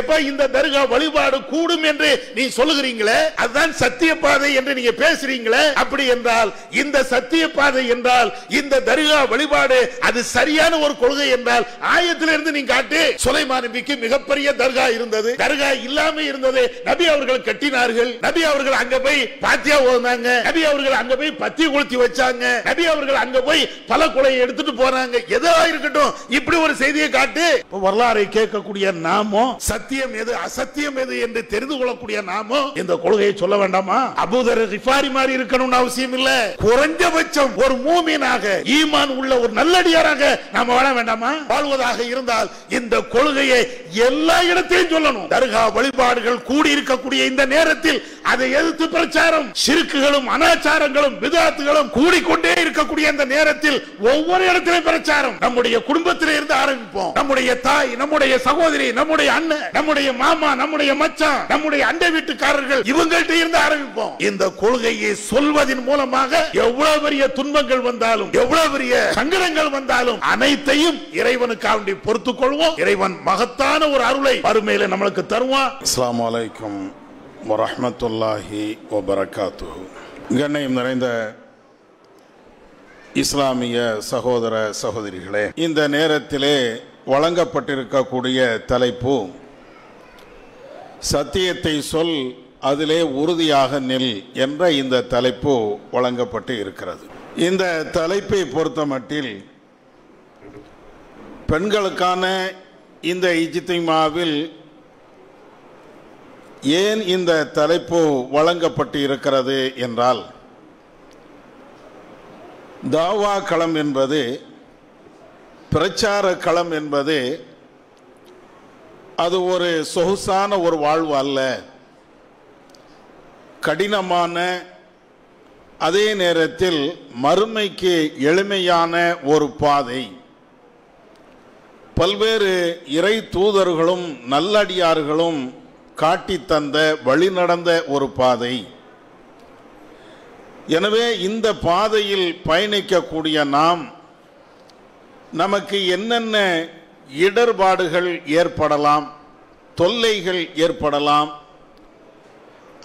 எப்ப இந்த தர்கா வழிபாடு கூடும் என்று நீ சொல்லுகிறீங்களே, அதுதான் சத்திய பாதை என்று நீங்க பேசுறீங்களே. அப்படி என்றால் இந்த சத்திய பாதை என்றால் இந்த தர்கா வழிபாடு அது சரியான ஒரு கொள்கை என்றால் ஆயத்திலிருந்து நீங்க காட்டு. சுலைமான் நபிக்கு மிகப்பெரிய தர்கா இருந்தது, தர்கா இல்லாம இருந்தது. நபி அவர்கள் கட்டினார்கள், நபி அவர்கள் அங்க போய் பாத்தியா ஓதுனாங்க, நபி அவர்கள் அங்க போய் பத்தி கொளுத்தி வச்சாங்க, நபி அவர்கள் அங்க போய் பல கொலையை எடுத்துட்டு போறாங்க. எதா இருக்கட்டும், இப்படி ஒரு செய்தியை காட்டு. வரலாறை கேட்கக்கூடிய நாமோ சத்தியம் எது அசத்தியம் எது என்று தெரிந்து கொள்ளக்கூடிய நாமோ இந்த கொள்கையை சொல்ல வேண்டாமா? அபூதர் கிஃபாரி மாதிரி இருக்கணும்னு அவசியம் இல்ல. குறைஞ்சபட்சம் ஒரு மூமினாக ஈமான் உள்ள ஒரு நல்லடியாராக நாம வாழ வேண்டாமா? வாழ்வதாக இருந்தால் இந்த கொள்கையை எல்லா இடத்திலும் சொல்லணும். தர்கா வழிபாடுகள் கூடி இருக்கக்கூடிய இந்த நேரத்தில் அதை எதிர்த்து பிரச்சாரம், ஷிர்க்குகளும் அனாச்சாரங்களும் பிதாத்துகளும் கூடிக்கொண்டே இருக்கக்கூடிய இந்த நேரத்தில் ஒவ்வொரு இடத்திலும் பிரச்சாரம். நம்முடைய குடும்பத்திலே இருந்து ஆரம்பிப்போம். நம்முடைய தாய், நம்முடைய சகோதரி, நம்முடைய அண்ணன், நம்முடைய மாமா, நம்முடைய மச்சான், நம்முடைய அண்டை வீட்டுக்காரர்கள், இவங்கள்ட்ட இருந்து ஆரம்பிப்போம். இந்த கொள்கையை சொல்வதன் மூலமாக எவ்வளவு பெரிய துன்பங்கள் வந்தாலும், எவ்வளவு பெரிய சங்கடங்கள் வந்தாலும் அனைத்தையும் இறைவனுக்காக பொறுத்துக் கொள்வோம். இறைவன் மகத்தான ஒரு அருளை மறுமையில நம்மளுக்கு தருவான். அஸ்ஸலாமு அலைக்கும் வரஹ்மத்துல்லாஹி வபரகாத்துஹு. கண்ணியம் நிறைந்த இஸ்லாமிய சகோதர சகோதரிகளே, இந்த நேரத்திலே வழங்கப்பட்டிருக்கக்கூடிய தலைப்பு சத்தியத்தை சொல், அதிலே உறுதியாக நில் என்ற இந்த தலைப்பு வழங்கப்பட்டு இருக்கிறது. இந்த தலைப்பை பொறுத்தமட்டில் பெண்களுக்கான இந்த இஜ்திமாவில் ஏன் இந்த தலைப்பு வழங்கப்பட்டு இருக்கிறது என்றால், தாவா களம் என்பது, பிரச்சார களம் என்பது அது ஒரு சொகுசான ஒரு வாழ்வு அல்ல. கடினமான, அதே நேரத்தில் மறுமைக்கு எளிமையான ஒரு பாதை. பல்வேறு இறை தூதர்களும் நல்லடியார்களும் காட்டி தந்த வழி நடந்த ஒரு பாதை. எனவே இந்த பாதையில் பயணிக்கக்கூடிய நாம் நமக்கு என்னென்ன இடர்பாடுகள் ஏற்படலாம், தொல்லைகள் ஏற்படலாம்,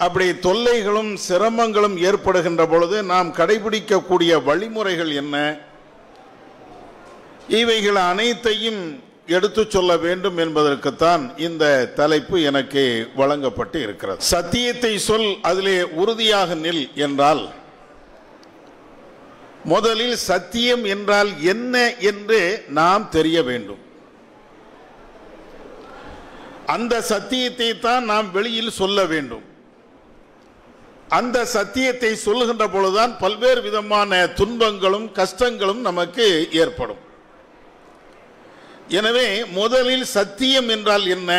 அப்படி தொல்லைகளும் சிரமங்களும் ஏற்படுகின்ற பொழுது நாம் கடைபிடிக்கக்கூடிய வழிமுறைகள் என்ன, இவைகள் அனைத்தையும் எடுத்து சொல்ல வேண்டும் என்பதற்குத்தான் இந்த தலைப்பு எனக்கு வழங்கப்பட்டு இருக்கிறது. சத்தியத்தை சொல், அதிலே உறுதியாக நில் என்றால், முதலில் சத்தியம் என்றால் என்ன என்று நாம் தெரிய வேண்டும். அந்த சத்தியத்தை தான் நாம் வெளியில் சொல்ல வேண்டும். அந்த சத்தியத்தை சொல்லுகின்ற பொழுதுதான் பல்வேறு விதமான துன்பங்களும் கஷ்டங்களும் நமக்கு ஏற்படும். எனவே முதலில் சத்தியம் என்றால் என்ன,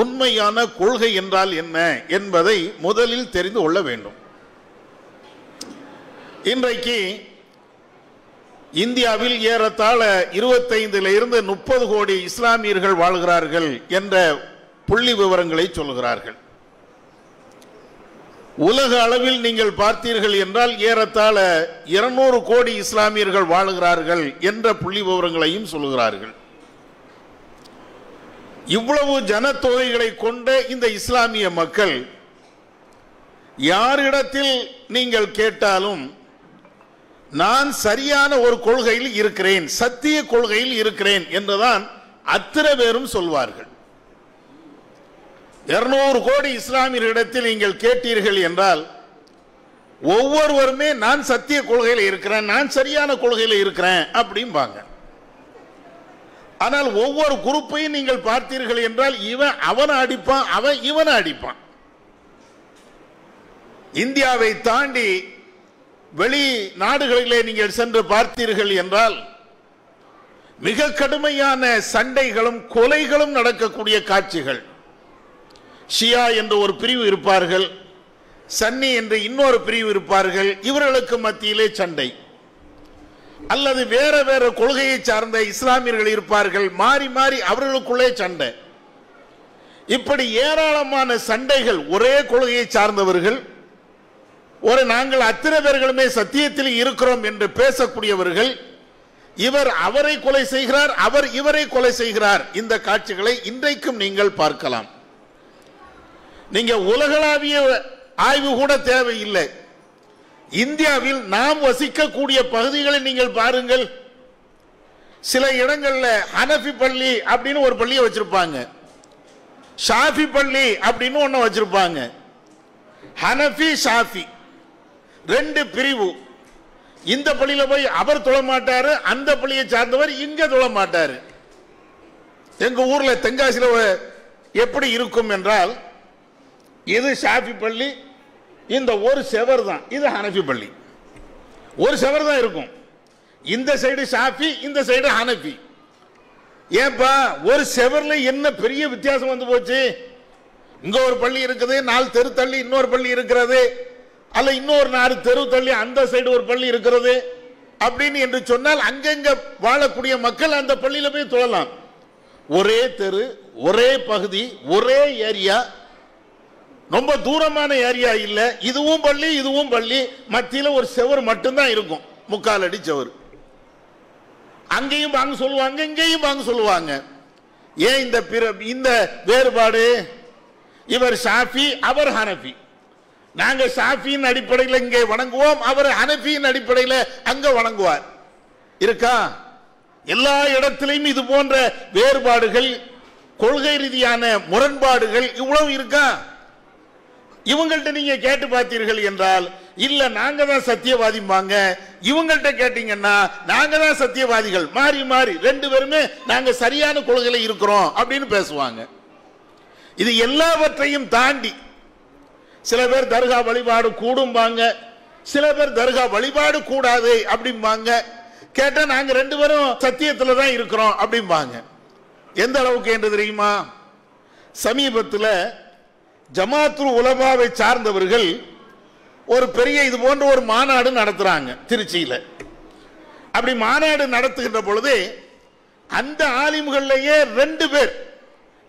உண்மையான கொள்கை என்றால் என்ன என்பதை முதலில் தெரிந்து கொள்ள வேண்டும். இன்றைக்கு இந்தியாவில் ஏறத்தாழ 25 to 30 கோடி இஸ்லாமியர்கள் வாழ்கிறார்கள் என்ற புள்ளி விவரங்களை சொல்கிறார்கள். உலக அளவில் நீங்கள் பார்த்தீர்கள் என்றால் ஏறத்தாழ 200 கோடி இஸ்லாமியர்கள் வாழுகிறார்கள் என்ற புள்ளி விவரங்களையும் சொல்கிறார்கள். இவ்வளவு ஜனத்தொகைகளை கொண்ட இந்த இஸ்லாமிய மக்கள் யாரிடத்தில் நீங்கள் கேட்டாலும் நான் சரியான ஒரு கொள்கையில் இருக்கிறேன், சத்திய கொள்கையில் இருக்கிறேன் என்றுதான் அத்தனை பேரும் சொல்வார்கள். 200 கோடி இஸ்லாமியர்களிடத்தில் நீங்கள் கேட்டீர்கள் என்றால் ஒவ்வொருவருமே நான் சத்திய கொள்கையில் இருக்கிறேன், நான் சரியான கொள்கையில் இருக்கிறேன் அப்படிம்பாங்க. ஆனால் ஒவ்வொரு குரூப்பையும் நீங்கள் பார்த்தீர்கள் என்றால் இவன் அவனை அடிப்பான், அவன் இவனை அடிப்பான். இந்தியாவை தாண்டி வெளி நாடுகளிலே நீங்கள் சென்று பார்த்தீர்கள் என்றால் மிக கடுமையான சண்டைகளும் கொலைகளும் நடக்கக்கூடிய காட்சிகள். ஷியா என்ற ஒரு பிரிவு இருப்பார்கள், சன்னி என்று இன்னொரு பிரிவு இருப்பார்கள். இவர்களுக்கு மத்தியிலே சண்டை. அல்லது வேற வேற கொள்கையை சார்ந்த இஸ்லாமியர்கள் இருப்பார்கள், மாறி மாறி அவர்களுக்குள்ளே சண்டை. இப்படி ஏராளமான சண்டைகள். ஒரே கொள்கையை சார்ந்தவர்கள், ஒரு நாங்கள் அத்தனை பேர்களுமே சத்தியத்தில் இருக்கிறோம் என்று பேசக்கூடியவர்கள், இவர் அவரை கொலை செய்கிறார், அவர் இவரை கொலை செய்கிறார். இந்த காட்சிகளை இன்றைக்கும் நீங்கள் பார்க்கலாம். நீங்க உலகளாவிய ஆய்வு கூட தேவையில்லை. இந்தியாவில் நாம் வசிக்கக்கூடிய பகுதிகளை நீங்கள் பாருங்கள். சில இடங்கள்ல ஹனஃபி பள்ளி அப்படின்னு ஒரு பள்ளியை வச்சிருப்பாங்க, ஷாஃபி பள்ளி அப்படின்னு ஒன்னு வச்சிருப்பாங்க. ஹனஃபி ஷாஃபி ரெண்டு பிரிவு. இந்த பள்ளியில போய் அவர் தொழ மாட்டாரு, அந்த பள்ளியை சார்ந்தவர் இங்க தொழ மாட்டாரு. எங்க ஊர்ல தென்காசியில எப்படி இருக்கும் என்றால், இது ஷாஃபி பள்ளி, இந்த ஒரு செவர் தான். இது ஹனஃபி பள்ளி, ஒரு செவர் தான் இருக்கும். இந்த சைடு ஷாஃபி, இந்த சைடு ஹனஃபி. ஏன்பா ஒரு செவர்ல என்ன பெரிய வித்தியாசம் வந்து போச்சு? இங்க ஒரு பள்ளி இருக்குது, 4 தெரு தள்ளி இன்னொரு பள்ளி இருக்கிறது, அல்ல இன்னொரு 4 தெரு தள்ளி அந்த சைடு ஒரு பள்ளி இருக்கிறது அப்படின்னு என்று சொன்னால் அங்கங்க வாழக்கூடிய மக்கள் அந்த பள்ளியில போய் தொழலாம். ஒரே தெரு, ஒரே பகுதி, ஒரே ஏரியா, ரொம்ப தூரமான ஏரியா இல்ல. இதுவும் பள்ளி, இதுவும் பள்ளி, மத்தியில் ஒரு செவர் மட்டும்தான் இருக்கும், 3/4 அடி செவர். அங்கேயும் வாங்க சொல்லுவாங்க, இங்கேயும் வாங்க சொல்லுவாங்க. ஏன் இந்த வேறுபாடு? இவர் ஷாஃபி, அவர் ஹனஃபி. நாங்க ஷாஃபியின் அடிப்படையில் இங்கே வணங்குவோம், அவர் ஹனஃபியின் அடிப்படையில் அங்க வணங்குவார். இருக்கா? எல்லா இடத்திலையும் இது போன்ற வேறுபாடுகள், கொள்கை ரீதியான முரண்பாடுகள் இவ்வளவு இருக்கா? இவங்கள்ட்ட நீங்க கேட்டு பார்த்தீர்கள் என்றால், இல்ல நாங்க தான் சத்தியவாதிம்பாங்க. இவங்கள்ட்ட கேட்டீங்கன்னா நாங்க தான் சத்தியவாதிகள். மாறி மாறி ரெண்டு பேருமே நாங்க சரியான கொள்கையில இருக்கிறோம் அப்படின்னு பேசுவாங்க. இது எல்லாவற்றையும் தாண்டி சில பேர் தர்கா வழிபாடு கூடும்பாங்க, சில பேர் தர்கா வழிபாடு கூடாது அப்படிம்பாங்க. கேட்டா நாங்க ரெண்டு பேரும் சத்தியத்துல தான் இருக்கிறோம் அப்படிம்பாங்க. எந்த அளவுக்கு என்று தெரியுமா? சமீபத்தில் ஜமாத்துல் உலமாவை சார்ந்தவர்கள் ஒரு பெரிய இது போன்ற ஒரு மாநாடு நடத்துறாங்க திருச்சியில. அப்படி மாநாடு நடத்துகின்ற பொழுது அந்த ஆலிம்கள்லயே 2 பேர்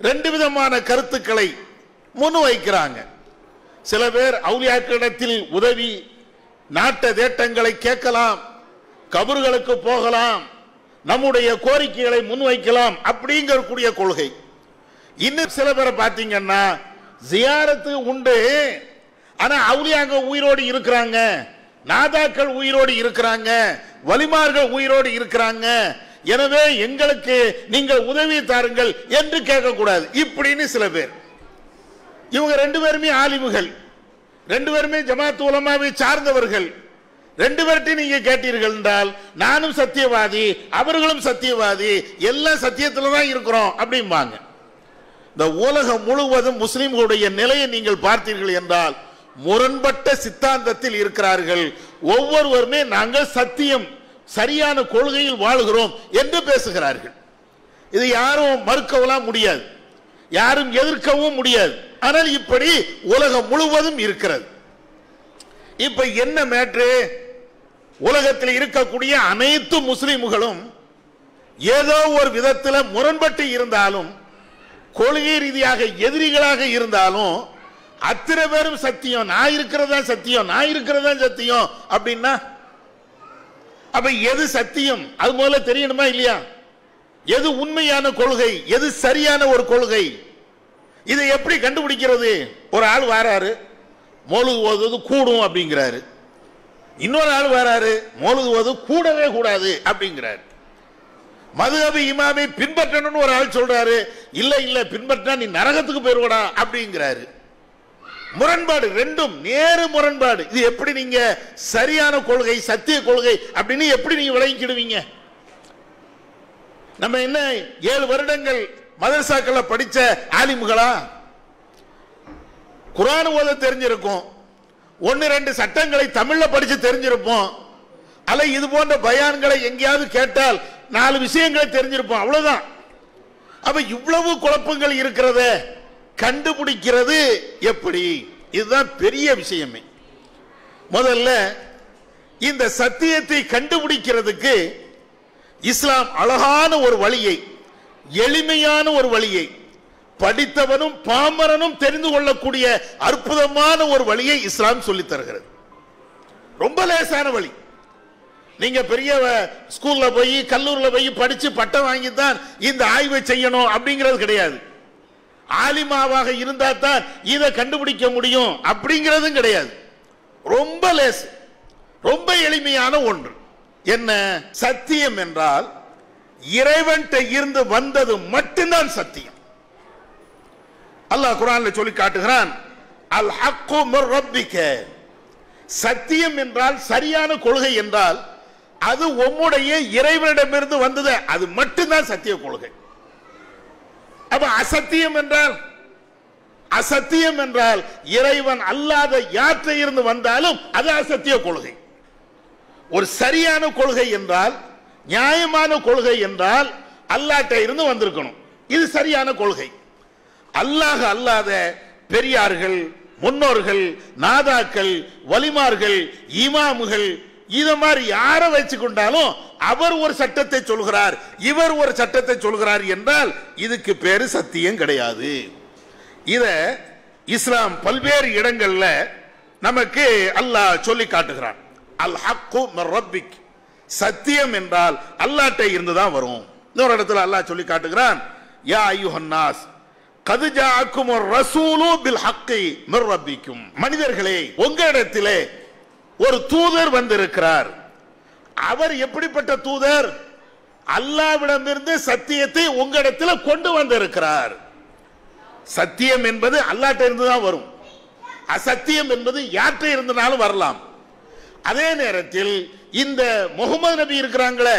2 விதமான கருத்துக்களை முன்வைக்கிறாங்க. சில பேர் அவுலியாக்களிடத்தில் உதவி, நாட்ட தேட்டங்களை கேட்கலாம், கபர்களுக்கு போகலாம், நம்முடைய கோரிக்கைகளை முன்வைக்கலாம் அப்படிங்கக்கூடிய கொள்கை. இன்னும் சில பேரை பார்த்தீங்கன்னா ஜியாரத்து உண்டு, ஆனா அவுலியாங்க உயிரோடு இருக்கிறாங்க, நாதாக்கள் உயிரோடு இருக்கிறாங்க, வலிமார்கள் உயிரோடு இருக்கிறாங்க, எனவே எங்களுக்கு நீங்கள் உதவி தாருங்கள் என்று கேட்கக்கூடாது இப்படின்னு சில பேர். இவங்க 2 பேருமே ஆலிமுகள், 2 பேருமே ஜமாத் உலமாவை சார்ந்தவர்கள். 2 பேர்ட்டையும் நீங்க கேட்டீர்கள் என்றால் நானும் சத்தியவாதி, அவர்களும் சத்தியவாதி, எல்லாம் சத்தியத்தில் தான் இருக்கிறோம் அப்படிம்பாங்க. இந்த உலகம் முழுவதும் முஸ்லிம்களுடைய நிலையை நீங்கள் பார்த்தீர்கள் என்றால் முரண்பட்ட சித்தாந்தத்தில் இருக்கிறார்கள். ஒவ்வொருவருமே நாங்கள் சத்தியம், சரியான கொள்கையில் வாழுகிறோம் என்று பேசுகிறார்கள். இது யாரும் மறுக்கவும் முடியாது, யாரும் எதிர்க்கவும் முடியாது. ஆனால் இப்படி உலகம் முழுவதும் இருக்கிறது. இப்ப என்ன மேட்ரு? உலகத்தில் இருக்கக்கூடிய அனைத்து முஸ்லிம்களும் ஏதோ ஒரு விதத்தில் முரண்பட்டு இருந்தாலும், கொள்கை ரீதியாக எதிரிகளாக இருந்தாலும், அத்தனை பேரும் சத்தியம், நான் இருக்கிறதா சத்தியம், நான் இருக்கிறதா சத்தியம் அப்படின்னா அப்ப எது சத்தியம் அது முதல்ல தெரியணுமா இல்லையா? எது உண்மையான கொள்கை, எது சரியான ஒரு கொள்கை, இதை எப்படி கண்டுபிடிக்கிறது? ஒரு ஆள் வராரு, மௌலிது ஓதுவது கூடும் அப்படிங்கிறாரு. இன்னொரு ஆள் வராரு, மௌலிது ஓதுவது கூடவே கூடாது அப்படிங்கிறாரு. மதுஹப் இமாமை பின்பற்றணும்னு ஒரு ஆள் சொல்றாரு, இல்ல இல்ல பின்பற்றா நீ நரகத்துக்கு போயிருவடா அப்படிங்கிறாரு. முரண்பாடு, ரெண்டும் நேரு முரண்பாடு. இது எப்படி நீங்க சரியான கொள்கை, சத்திய கொள்கை அப்படின்னு எப்படி நீங்க விளங்கிடுவீங்க? நம்ம என்ன 7 வருடங்கள் மதரசாக்கள படிச்ச ஆலிம்களா? குர்ஆன் ஓத தெரிஞ்சிருக்கும், 1-2 சட்டங்களை தமிழ்ல படிச்சு தெரிஞ்சிருப்போம், அல்ல இது போன்ற பயான்களை எங்கேயாவது கேட்டால் 4 விஷயங்களை தெரிஞ்சிருப்போம், அவ்வளவுதான். அப்ப இவ்வளவு குழப்பங்கள் இருக்கிறத கண்டுபிடிக்கிறது எப்படி? இதுதான் பெரிய விஷயமே. முதல்ல இந்த சத்தியத்தை கண்டுபிடிக்கிறதுக்கு இஸ்லாம் அழகான ஒரு வழியை, எளிமையான ஒரு வழியை, படித்தவனும் பாமரனும் தெரிந்து கொள்ளக்கூடிய அற்புதமான ஒரு வழியை இஸ்லாம் சொல்லித் தருகிறது. ரொம்ப லேசான வழி. நீங்க பெரிய ஸ்கூல்ல போய் கல்லூரியில் போய் படிச்சு பட்டம் வாங்கித்தான் இந்த ஆய்வை செய்யணும் அப்படிங்கிறது கிடையாது. ஆலிமாவாக இருந்தா தான் இதை கண்டுபிடிக்க முடியும் அப்படிங்கிறதும் கிடையாது. ரொம்ப லேசு, ரொம்ப எளிமையான ஒன்று. என்ன சத்தியம் என்றால் இறைவன்கிட்ட இருந்து வந்தது மட்டும்தான் சத்தியம். அல்லாஹ் குர்ஆன்ல சொல்லி காட்டுகிறான், அல் ஹக்கு மிர் ரப்பிக. சத்தியம் என்றால் சரியான கொள்கை என்றால் அது உம்முடைய இறைவனிடமிருந்து வந்தது, அது மட்டும்தான் சத்திய கொள்கை. அப்ப அசத்தியம் என்றால், அசத்தியம் என்றால் இறைவன் அல்லாத யாற்றை இருந்து வந்தாலும் அது அசத்திய கொள்கை. ஒரு சரியான கொள்கை என்றால், நியாயமான கொள்கை என்றால் அல்லாஹ்ட்ட இருந்து வந்திருக்கணும், இது சரியான கொள்கை. அல்லாஹ் அல்லாத பெரியார்கள், முன்னோர்கள், நாதாக்கள், வலிமார்கள், இமாமுகள், இத மாதிரி யாரை வச்சு கொண்டாலும் அவர் ஒரு சட்டத்தை சொல்கிறார், இவர் ஒரு சட்டத்தை சொல்கிறார் என்றால் இதுக்கு பேரு சத்தியம் கிடையாது. இத இஸ்லாம் பல்வேறு இடங்கள்ல நமக்கு அல்லாஹ் சொல்லி காட்டுகிறான். அல் ஹக்கு மிர் ரப்பிக். சத்தியம் என்றால் அல்லாஹ்ட்ட இருந்து தான் வரும். இன்னொரு இடத்துல அல்லாஹ் சொல்லி காட்டுகிறான், யா அய்யுஹன் நாஸ் கத் ஜாஅக்குமுர் ரசூலு பில் ஹக்கி மிர் ரப்பிக்கும். மனிதர்களே, உங்களிடத்திலே ஒரு தூதர் வந்திருக்கிறார். அவர் எப்படிப்பட்ட தூதர்? அல்லாஹ்விடமிருந்து சத்தியத்தை உங்களிடத்தில் கொண்டு வந்திருக்கிறார். சத்தியம் என்பது அல்லாஹ்ட்ட இருந்து தான் வரும். அசத்தியம் என்பது யார்கிட்ட இருந்தாலும் வரலாம். அதே நேரத்தில் இந்த முகமது நபி இருக்கிறாங்களே,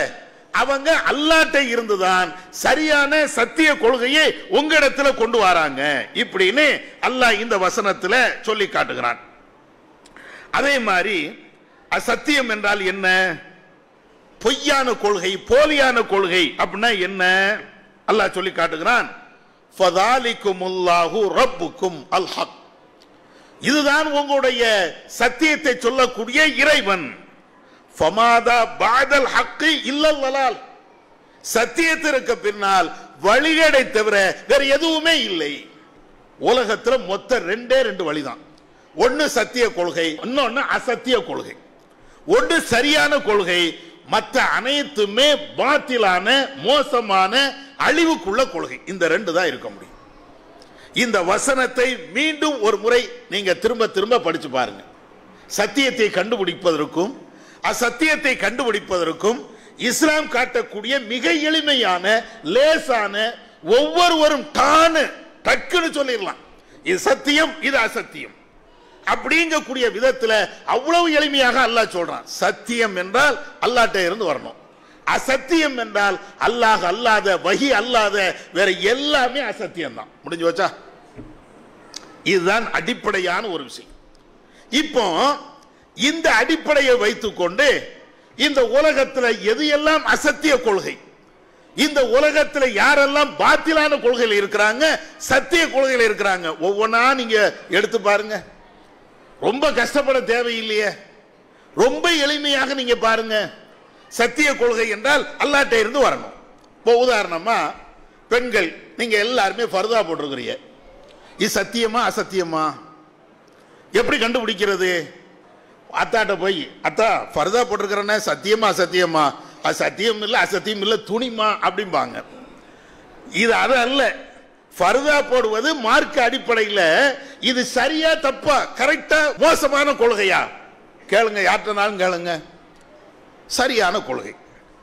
அவங்க அல்லாஹ்ட்ட இருந்துதான் சரியான சத்திய கொள்கையை உங்களிடத்தில் கொண்டு வராங்க இப்படின்னு அல்லாஹ் இந்த வசனத்தில் சொல்லி காட்டுகிறான். அதே மாதிரி அசத்தியம் என்றால் என்ன? பொய்யான கொள்கை, போலியான கொள்கை அப்படின்னா என்ன? அல்லாஹ் சொல்லி காட்டுகிறான், ஃபதாலிகுமுல்லாஹு ரப்புக்கும் அல் ஹக். இதுதான் உங்களுடைய சத்தியத்தை சொல்லக்கூடிய இறைவன். ஃபமாதா பஅதல் ஹக்கி இல்லல் வலால். சத்தியத்திற்கு பின்னால் வழிகேடை தவிர வேற எதுவுமே இல்லை. உலகத்தில் மொத்த ரெண்டே ரெண்டு வழிதான். ஒன்னு சத்திய கொள்கை, இன்னொன்னு அசத்திய கொள்கை. ஒன்று சரியான கொள்கை, மற்ற அனைத்துமே பாத்திலான மோசமான அழிவுக்குள்ள கொள்கை. இந்த ரெண்டு தான் இருக்க முடியும். இந்த வசனத்தை மீண்டும் ஒரு முறை நீங்க திரும்ப திரும்ப படிச்சு பாருங்க. சத்தியத்தை கண்டுபிடிப்பதற்கும் அசத்தியத்தை கண்டுபிடிப்பதற்கும் இஸ்லாம் காட்டக்கூடிய மிக எளிமையான லேசான, ஒவ்வொருவரும் டக்குன்னு சொல்லிடலாம் இது சத்தியம் இது அசத்தியம் அப்படிங்கக்கூடிய விதத்தில் அவ்வளவு எளிமையாக அல்லாஹ் சொல்றான். சத்தியம் என்றால் அல்லாஹ்ட்ட இருந்து வரணும், அசத்தியம் என்றால் அல்லாஹ் அல்லாத, வஹி அல்லாத வேற எல்லாமே அசத்தியம் தான். முடிஞ்சு வச்சா? இதுதான் அடிப்படையான ஒரு விஷயம். இப்போ இந்த அடிப்படையை வைத்துக்கொண்டு இந்த உலகத்தில் எது எல்லாம் அசத்திய கொள்கை, இந்த உலகத்தில் யாரெல்லாம் பாத்திலான கொள்கையில் இருக்கிறாங்க, சத்திய கொள்கையில் இருக்கிறாங்க, ஒவ்வொன்றா நீங்க எடுத்து பாருங்க. ரொம்ப கஷ்டப்பட தேவையில்லையே, ரொம்ப எளிமையாக நீங்க பாருங்க. சத்திய கொள்கை என்றால் அல்லாஹ்ட்ட இருந்து வரணும். இப்போ உதாரணமா பெண்கள், நீங்க எல்லாருமே ஃபர்தா போட்டிருக்கிறீங்க, இது சத்தியமா அசத்தியமா? எப்படி கண்டுபிடிக்கிறது? அத்தாட்ட போய், அத்தா ஃபர்தா போட்டிருக்கிறேன்னா சத்தியமா அசத்தியமா? அது சத்தியம் இல்லை அசத்தியம் இல்லை, துணிமா அப்படிம்பாங்க. இது அது அல்ல. ஃபர்தா போடுவது மார்க்க அடிப்படையில் இது சரியா தப்பா, கரெக்டா மோசமான கொள்கையா? கேளுங்க, யார்ட்டனாலும் கேளுங்க. சரியான கொள்கை.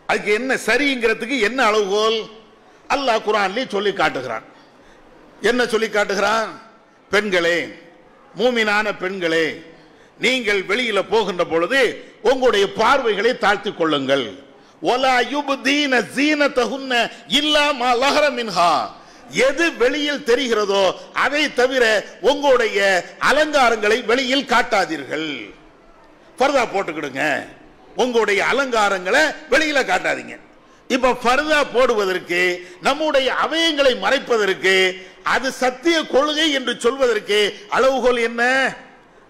அதுக்கு என்ன சரிங்கிறதுக்கு என்ன அளவுகோல்? அல்லாஹ் குர்ஆன்லயே சொல்லி காட்டுகிறான். என்ன சொல்லி காட்டுகிறான்? பெண்களே, மூமினான பெண்களே, நீங்கள் வெளியில போகின்ற பொழுது உங்களுடைய பார்வைகளை தாழ்த்திக் கொள்ளுங்கள். வலா யுப்தீன ஸீனத்தஹுன்ன இல்லா மா லஹர மின்ஹா. எது வெளியில் தெரிகிறதோ அதை தவிர உங்களுடைய அலங்காரங்களை வெளியில் காட்டாதீர்கள். ஃபர்தா போட்டுக்கிடுங்க, உங்களுடைய அலங்காரங்களை வெளியில காட்டாதீங்க. இப்ப ஃபர்தா போடுவதற்கு, நம்முடைய அவயங்களை மறைப்பதற்கு, அது சத்திய கொள்கை என்று சொல்வதற்கு அளவுகோல் என்ன?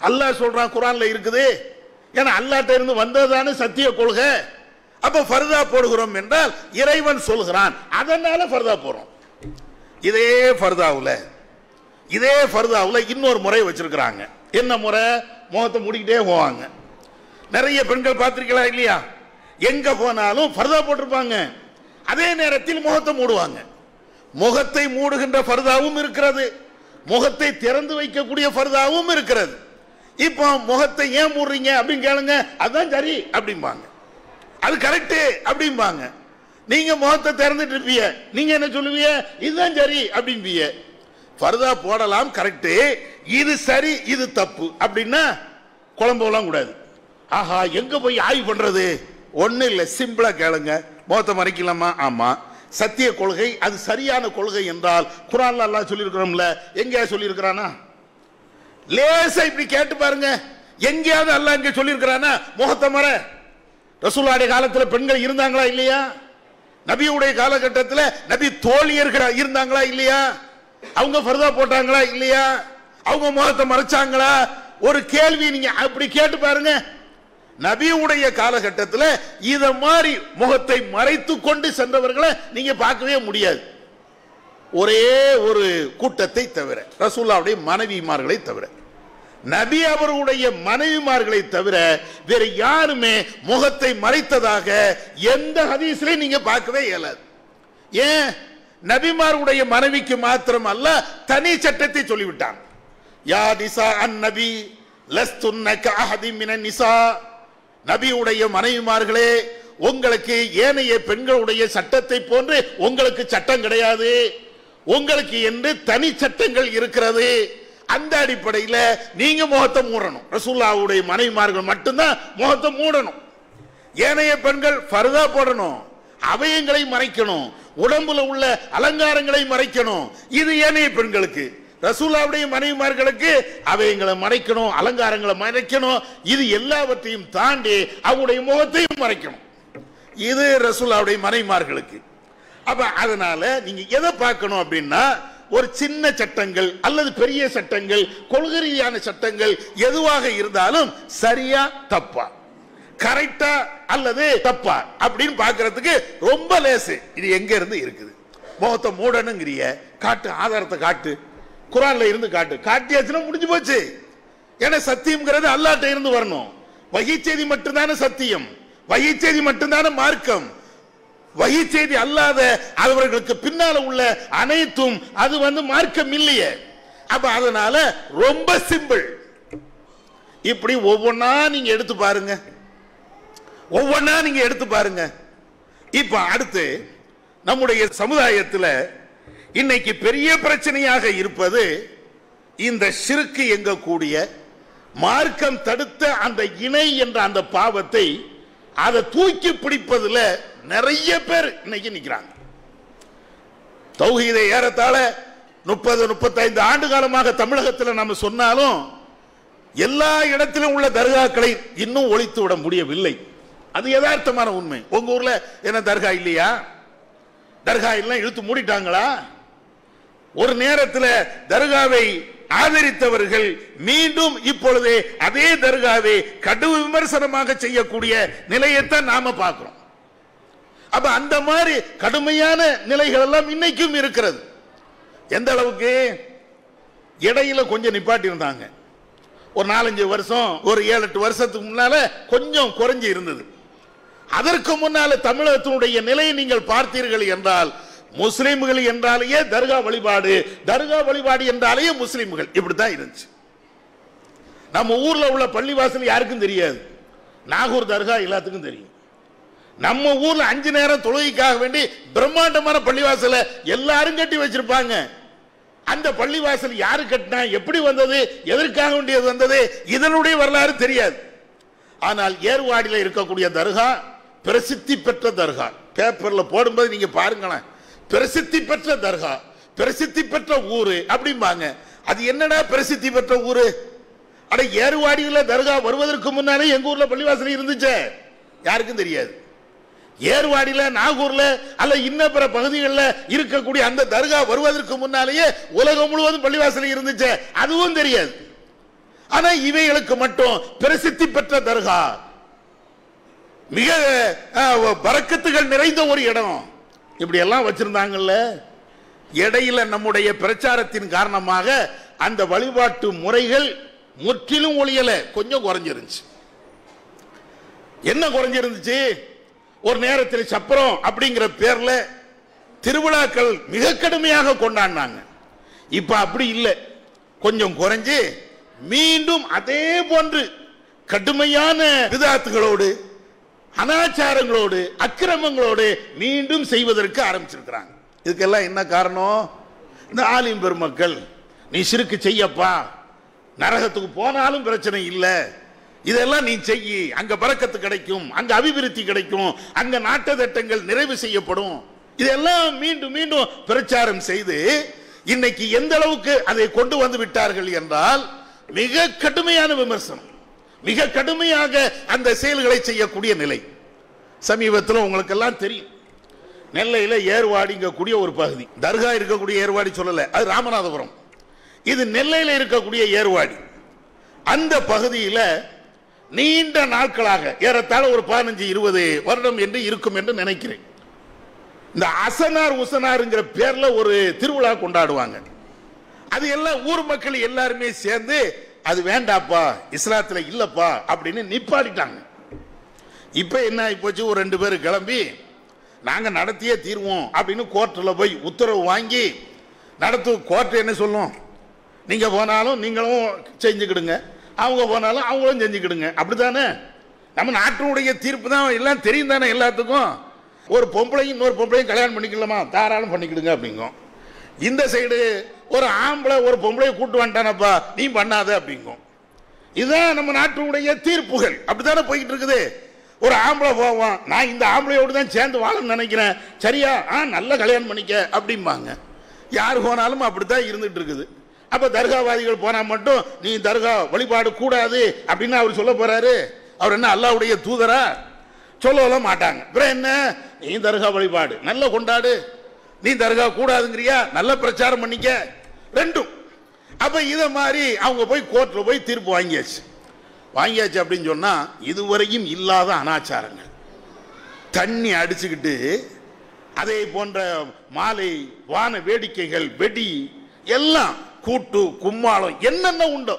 அல்லாஹ் சொல்றான், குர்ஆன்ல இருக்குது. ஏன்னா அல்லாஹ்ட்ட இருந்து வந்ததானே சத்திய கொள்கை. அப்ப ஃபர்தா போடுகிறோம் என்றால் இறைவன் சொல்கிறான், அதனால ஃபர்தா போறோம். இதே ஃபர்தாவுல இன்னொரு முறை வச்சிருக்கிறாங்க. என்ன முறை? முகத்தை மூடிக்கிட்டே போவாங்க. நிறைய பெண்கள் பார்த்திருக்கலாம் இல்லையா? எங்க போனாலும் ஃபர்தா போட்டிருப்பாங்க, அதே நேரத்தில் முகத்தை மூடுவாங்க. முகத்தை மூடுகின்ற ஃபர்தாவும் இருக்கிறது, முகத்தை திறந்து வைக்கக்கூடிய ஃபர்தாவும் இருக்கிறது. இப்போ முகத்தை ஏன் மூடுறீங்க அப்படின்னு கேளுங்க, அதுதான் சரி அப்படிம்பாங்க, அது கரெக்ட் அப்படிம்பாங்க. நீங்க முகத்தை திறந்துட்டு இருப்பீங்க, நீங்க என்ன சொல்லுவீங்க, இதுதான் சரி அப்படின்பீங்க. ஃபர்தா போடலாம் கரெக்ட், இது சரி இது தப்பு அப்படின்னா குழம்புலாம் கூடாது. ஆஹா எங்க போய் ஆய்வு பண்றது, ஒண்ணு இல்லை, சிம்பிளா கேளுங்க. முகத்தை மறைக்கலாமா? ஆமா. சத்திய கொள்கை அது சரியான கொள்கை என்றால் குர்ஆன்ல அல்லாஹ் சொல்லியிருக்கிறோம்ல, எங்கேயா சொல்லியிருக்கிறானா? லேசா இப்படி கேட்டு பாருங்க, எங்கேயாவது அல்லாஹ் இங்க சொல்லியிருக்கிறானா முகத்தை மற? ரசூலுல்லாஹி காலத்தில் பெண்கள் இருந்தாங்களா இல்லையா? நபியுடைய காலகட்டத்தில் நபி தோழியர்கள் இருந்தாங்களா இல்லையா? அவங்க ஃபர்தா போட்டாங்களா இல்லையா? அவங்க முகத்தை மறைச்சாங்களா? ஒரு கேள்வி நீங்க அப்படி கேட்டு பாருங்க. நபியுடைய காலகட்டத்தில் இத மாதிரி முகத்தை மறைத்து கொண்டு சென்றவர்களை நீங்க பார்க்கவே முடியாது. ஒரே ஒரு கூட்டத்தை தவிர, ரசூலுல்லாஹ்வுடைய மனைவிமார்களை தவிர, நபி அவர்களுடைய மனைவிமார்களை தவிர வேற யாருமே முகத்தை மறைத்ததாக எந்த ஹதீஸ்லயும் நீங்க பார்க்கவே இயலாது. ஏன்? நபிமாருடைய மனைவிக்கு மாத்திரம் அல்ல, தனி சட்டத்தை சொல்லிவிட்டான். யா நிசா அன் நபி லஸ்துன்ன கஅஹதி மினன் நிசா, நபியுடைய மனைவிமார்களே உங்களுக்கு ஏனைய பெண்களுடைய சட்டத்தை போன்று உங்களுக்கு சட்டம் கிடையாது, உங்களுக்கு என்று தனி சட்டங்கள் இருக்கிறது. அந்த அடிப்படையில் நீங்க முகத்தை மூடணும். ரசூலுல்லாஹ்வுடைய மனைவிமார்கள் மட்டும்தான் முகத்தை மூடணும். ஏனைய பெண்கள் ஃபர்தா போடணும், அவயங்களை மறைக்கணும், உடம்புல உள்ள அலங்காரங்களை மறைக்கணும். இது ஏனைய பெண்களுக்கு. ரசூலுல்லாஹ்வுடைய மனைவிமார்களுக்கு அவயங்களை மறைக்கணும், அலங்காரங்களை மறைக்கணும். இது எல்லாவற்றையும் தாண்டி அவருடைய முகத்தையும் மறைக்கணும். இது ரசூலுல்லாஹ்வுடைய மனைவிமார்களுக்கு. அப்ப அதனால நீங்க எதை பார்க்கணும் அப்படின்னா, ஒரு சின்ன சட்டங்கள் அல்லது பெரிய சட்டங்கள், கொள்கை ரீதியான சட்டங்கள் எதுவாக இருந்தாலும் சரியா தப்பா, கரெக்டா அல்லது தப்பா அப்படின்னு பார்க்கிறதுக்கு ரொம்ப லேசு. இது எங்க இருந்து இருக்குது? முகத்தை மூடணுங்கிறிய, காட்டு, ஆதாரத்தை காட்டு, குர்ஆன்ல இருந்து காட்டு. காட்டியாச்சுன்னா முடிஞ்சு போச்சு. ஏன்னா சத்தியம்ங்கிறது அல்லாஹ்ட்ட இருந்து வரணும். வஹீ செய்தி மட்டும்தானே சத்தியம், வஹீ செய்தி மட்டும்தானே மார்க்கம். வஹீ செய்தி அல்லாத அவர்களுக்கு பின்னால உள்ள அனைத்தும் அது மார்க்கம் இல்லையே. அப்ப அதனால ரொம்ப சிம்பிள். இப்படி ஒவ்வொன்னா நீங்க எடுத்து பாருங்க, ஒவ்வொன்னா நீங்க எடுத்து பாருங்க. இப்ப அடுத்து நம்முடைய சமுதாயத்தில் இன்னைக்கு பெரிய பிரச்சனையாக இருப்பது இந்த ஷிர்க் எங்கக்கூடிய மார்க்கம் தடுத்த அந்த இணை என்ற அந்த பாவத்தை அதை தூக்கி பிடிப்பதில் நிறைய பேர் இன்னைக்கு நிற்கிறாங்க. தௌஹீதை ஏறத்தாழ 30-35 ஆண்டு காலமாக தமிழகத்தில் நம்ம சொன்னாலும் எல்லா இடத்திலும் உள்ள தர்காக்களை இன்னும் ஒழித்து விட முடியவில்லை. அது யதார்த்தமான உண்மை. உங்க ஊர்ல என்ன தர்கா இல்லையா? தர்கா எல்லாம் இழுத்து மூடிட்டாங்களா? ஒரு நேரத்தில் தர்காவை ஆதரித்தவர்கள் மீண்டும் இப்பொழுது அதே தர்காவை கடும் விமர்சனமாக செய்யக்கூடிய நிலையைத்தான் நாம பார்க்கிறோம். அப்ப அந்த மாதிரி கடுமையான நிலைகள் எல்லாம் இன்னைக்கும் இருக்கிறது. எந்த அளவுக்கு? இடையில கொஞ்சம் நிப்பாட்டி இருந்தாங்க. ஒரு 4-5 வருஷம், ஒரு 7-8 வருஷத்துக்கு முன்னால கொஞ்சம் குறைஞ்சி இருந்தது. அதற்கு முன்னால தமிழகத்தினுடைய நிலையை நீங்கள் பார்த்தீர்கள் என்றால், முஸ்லிம்கள் என்றாலேயே தர்கா வழிபாடு, தர்கா வழிபாடு என்றாலேயே முஸ்லிம்கள், இப்படித்தான் இருந்துச்சு. நம்ம ஊர்ல உள்ள பள்ளிவாசல் யாருக்கும் தெரியாது, நாகூர் தர்கா எல்லாத்துக்கும் தெரியும். நம்ம ஊர்ல 5 நேரம் தொழுகைக்காக வேண்டி பிரம்மாண்டமான பள்ளிவாசல எல்லாரும் கட்டி வச்சிருப்பாங்க. அந்த பள்ளிவாசல் யாரு கட்டினா, எப்படி வந்தது, எதற்காக வேண்டியது வந்தது, இதனுடைய வரலாறு தெரியாது. ஆனால் ஏர்வாடியில் இருக்கக்கூடிய தர்கா பிரசித்தி பெற்ற தர்கா. பேப்பர்ல போடும்போது நீங்க பாருங்களேன், பிரசித்தி பெற்ற தர்கா, பிரசித்தி பெற்ற ஊரு அப்படிம்பாங்க. அது என்னடா பிரசித்தி பெற்ற ஊரு? அட ஏர்வாடியில் தர்கா வருவதற்கு முன்னாலே எங்க ஊர்ல பள்ளிவாசல் இருந்துச்சு, யாருக்கும் தெரியாது. ஏர்வாடியில, நாகூர்ல அல்ல இன்ன பிற பகுதிகளில் இருக்கக்கூடிய அந்த தர்கா வருவதற்கு முன்னாலேயே உலகம் முழுவதும் பள்ளிவாசல் இருந்துச்சு, அதுவும் தெரியாது. ஆனா இவைகளுக்கு மட்டும் பிரசித்தி பெற்ற தர்கா, மிக பரக்கத்துகள் நிறைந்த ஒரு இடம், இப்படி எல்லாம் வச்சிருந்தாங்கல்ல. இடையில நம்முடைய பிரச்சாரத்தின் காரணமாக அந்த வழிபாட்டு முறைகள் முற்றிலும் ஒழியல, கொஞ்சம் குறைஞ்சிருந்துச்சு. என்ன குறைஞ்சிருந்துச்சு? ஒரு நேரத்தில் சப்பரம் அப்படிங்கிற பேர்ல திருவிழாக்கள் மிக கடுமையாக கொண்டாடினாங்க. இப்ப அப்படி இல்லை, கொஞ்சம் குறைஞ்சு மீண்டும் அதே போன்று கடுமையான விதாத்துகளோடு அனாச்சாரங்களோடு அக்கிரமங்களோடு மீண்டும் செய்வதற்கு ஆரம்பிச்சிருக்கிறாங்க. இதுக்கெல்லாம் என்ன காரணம்? இந்த ஆலிம் பெருமக்கள், நீ சிறுக்கு செய்யப்பா, நரகத்துக்கு போனாலும் பிரச்சனை இல்லை, இதெல்லாம் நீ செய்யி, அங்க பரக்கத்து கிடைக்கும், அங்க அபிவிருத்தி கிடைக்கும், அங்க நாட்ட திட்டங்கள் நிறைவு செய்யப்படும், இதெல்லாம் மீண்டும் மீண்டும் பிரச்சாரம் செய்து இன்னைக்கு எந்த அளவுக்கு அதை கொண்டு வந்து விட்டார்கள் என்றால் மிக கடுமையான விமர்சனம், மிக கடுமையாக அந்த செயல்களை செய்யக்கூடிய நிலை. சமீபத்தில் உங்களுக்கு எல்லாம் தெரியும், நெல்லையில் ஏர்வாடிங்கக்கூடிய ஒரு பகுதி, தர்கா இருக்கக்கூடிய ஏர்வாடி சொல்லல, அது ராமநாதபுரம், இது நெல்லையில் இருக்கக்கூடிய ஏர்வாடி. அந்த பகுதியில் நீண்ட நாட்களாக ஏறத்தாழ ஒரு 15-20 வருடம் என்று இருக்கும் என்று நினைக்கிறேன், இந்த அசனார் உசனாருங்கிற பேர்ல ஒரு திருவிழா கொண்டாடுவாங்க. அது எல்லாம் ஊர் மக்கள் எல்லாருமே சேர்ந்து அது வேண்டாப்பா, இஸ்லாத்துல இல்லப்பா அப்படின்னு நிப்பாட்டிட்டாங்க. இப்ப என்ன ஆகி போச்சு, ஒரு 2 பேர் கிளம்பி நாங்க நடத்தியே தீர்வோம் அப்படின்னு கோர்ட்டில் போய் உத்தரவு வாங்கி நடத்து. கோர்ட் என்ன சொல்லும், நீங்க போனாலும் நீங்களும் செஞ்சுக்கிடுங்க, அவங்க போனாலும் அவங்களும் செஞ்சுக்கிடுங்க, அப்படித்தானே? நம்ம நாட்டினுடைய தீர்ப்பு தான், எல்லாம் தெரியும் தானே எல்லாத்துக்கும். ஒரு பொம்பளையும் இன்னொரு பொம்பளையும் கல்யாணம் பண்ணிக்கலாமா, தாராளம் பண்ணிக்கிடுங்க அப்படிங்கும். இந்த சைடு ஒரு ஆம்பளை ஒரு பொம்பளையை கூட்டு வந்துட்டானப்பா, நீ பண்ணாத அப்படிங்கும். இதுதான் நம்ம நாட்டினுடைய தீர்ப்புகள், அப்படித்தானே போய்கிட்டு இருக்குது. ஒரு ஆம்பளை போவான், நான் இந்த ஆம்பளையோடு தான் சேர்ந்து வாழணும்னு நினைக்கிறேன், சரியா, நல்ல கல்யாணம் பண்ணிக்க அப்படிம்பாங்க. யார் போனாலும் அப்படித்தான் இருந்துட்டு இருக்குது. அப்ப தர்காவாதிகள் போனா மட்டும் நீ தர்கா வழிபாடு கூடாது அப்படின்னு அவர் சொல்ல போறாரு? அவர் என்ன அல்லாஹ்வுடைய தூதரா? சொல்லலாம் மாட்டாங்க. அப்புறம் என்ன, நீ தர்கா வழிபாடு நல்ல கொண்டாடு, நீ தர்கா கூடாதுங்கிறியா, நல்ல பிரச்சாரம் பண்ணிக்க, ரெண்டும். அப்ப இத மாதிரி அவங்க போய் கோர்ட்ல போய் தீர்ப்பு வாங்கியாச்சு அப்படின்னு சொன்னா இதுவரையும் இல்லாத அனாச்சாரங்கள், தண்ணி அடிச்சுக்கிட்டு அதே போன்ற மாலை வான வேடிக்கைகள், வெடி எல்லாம், கூட்டு கும்மாளம் என்னென்ன உண்டோ.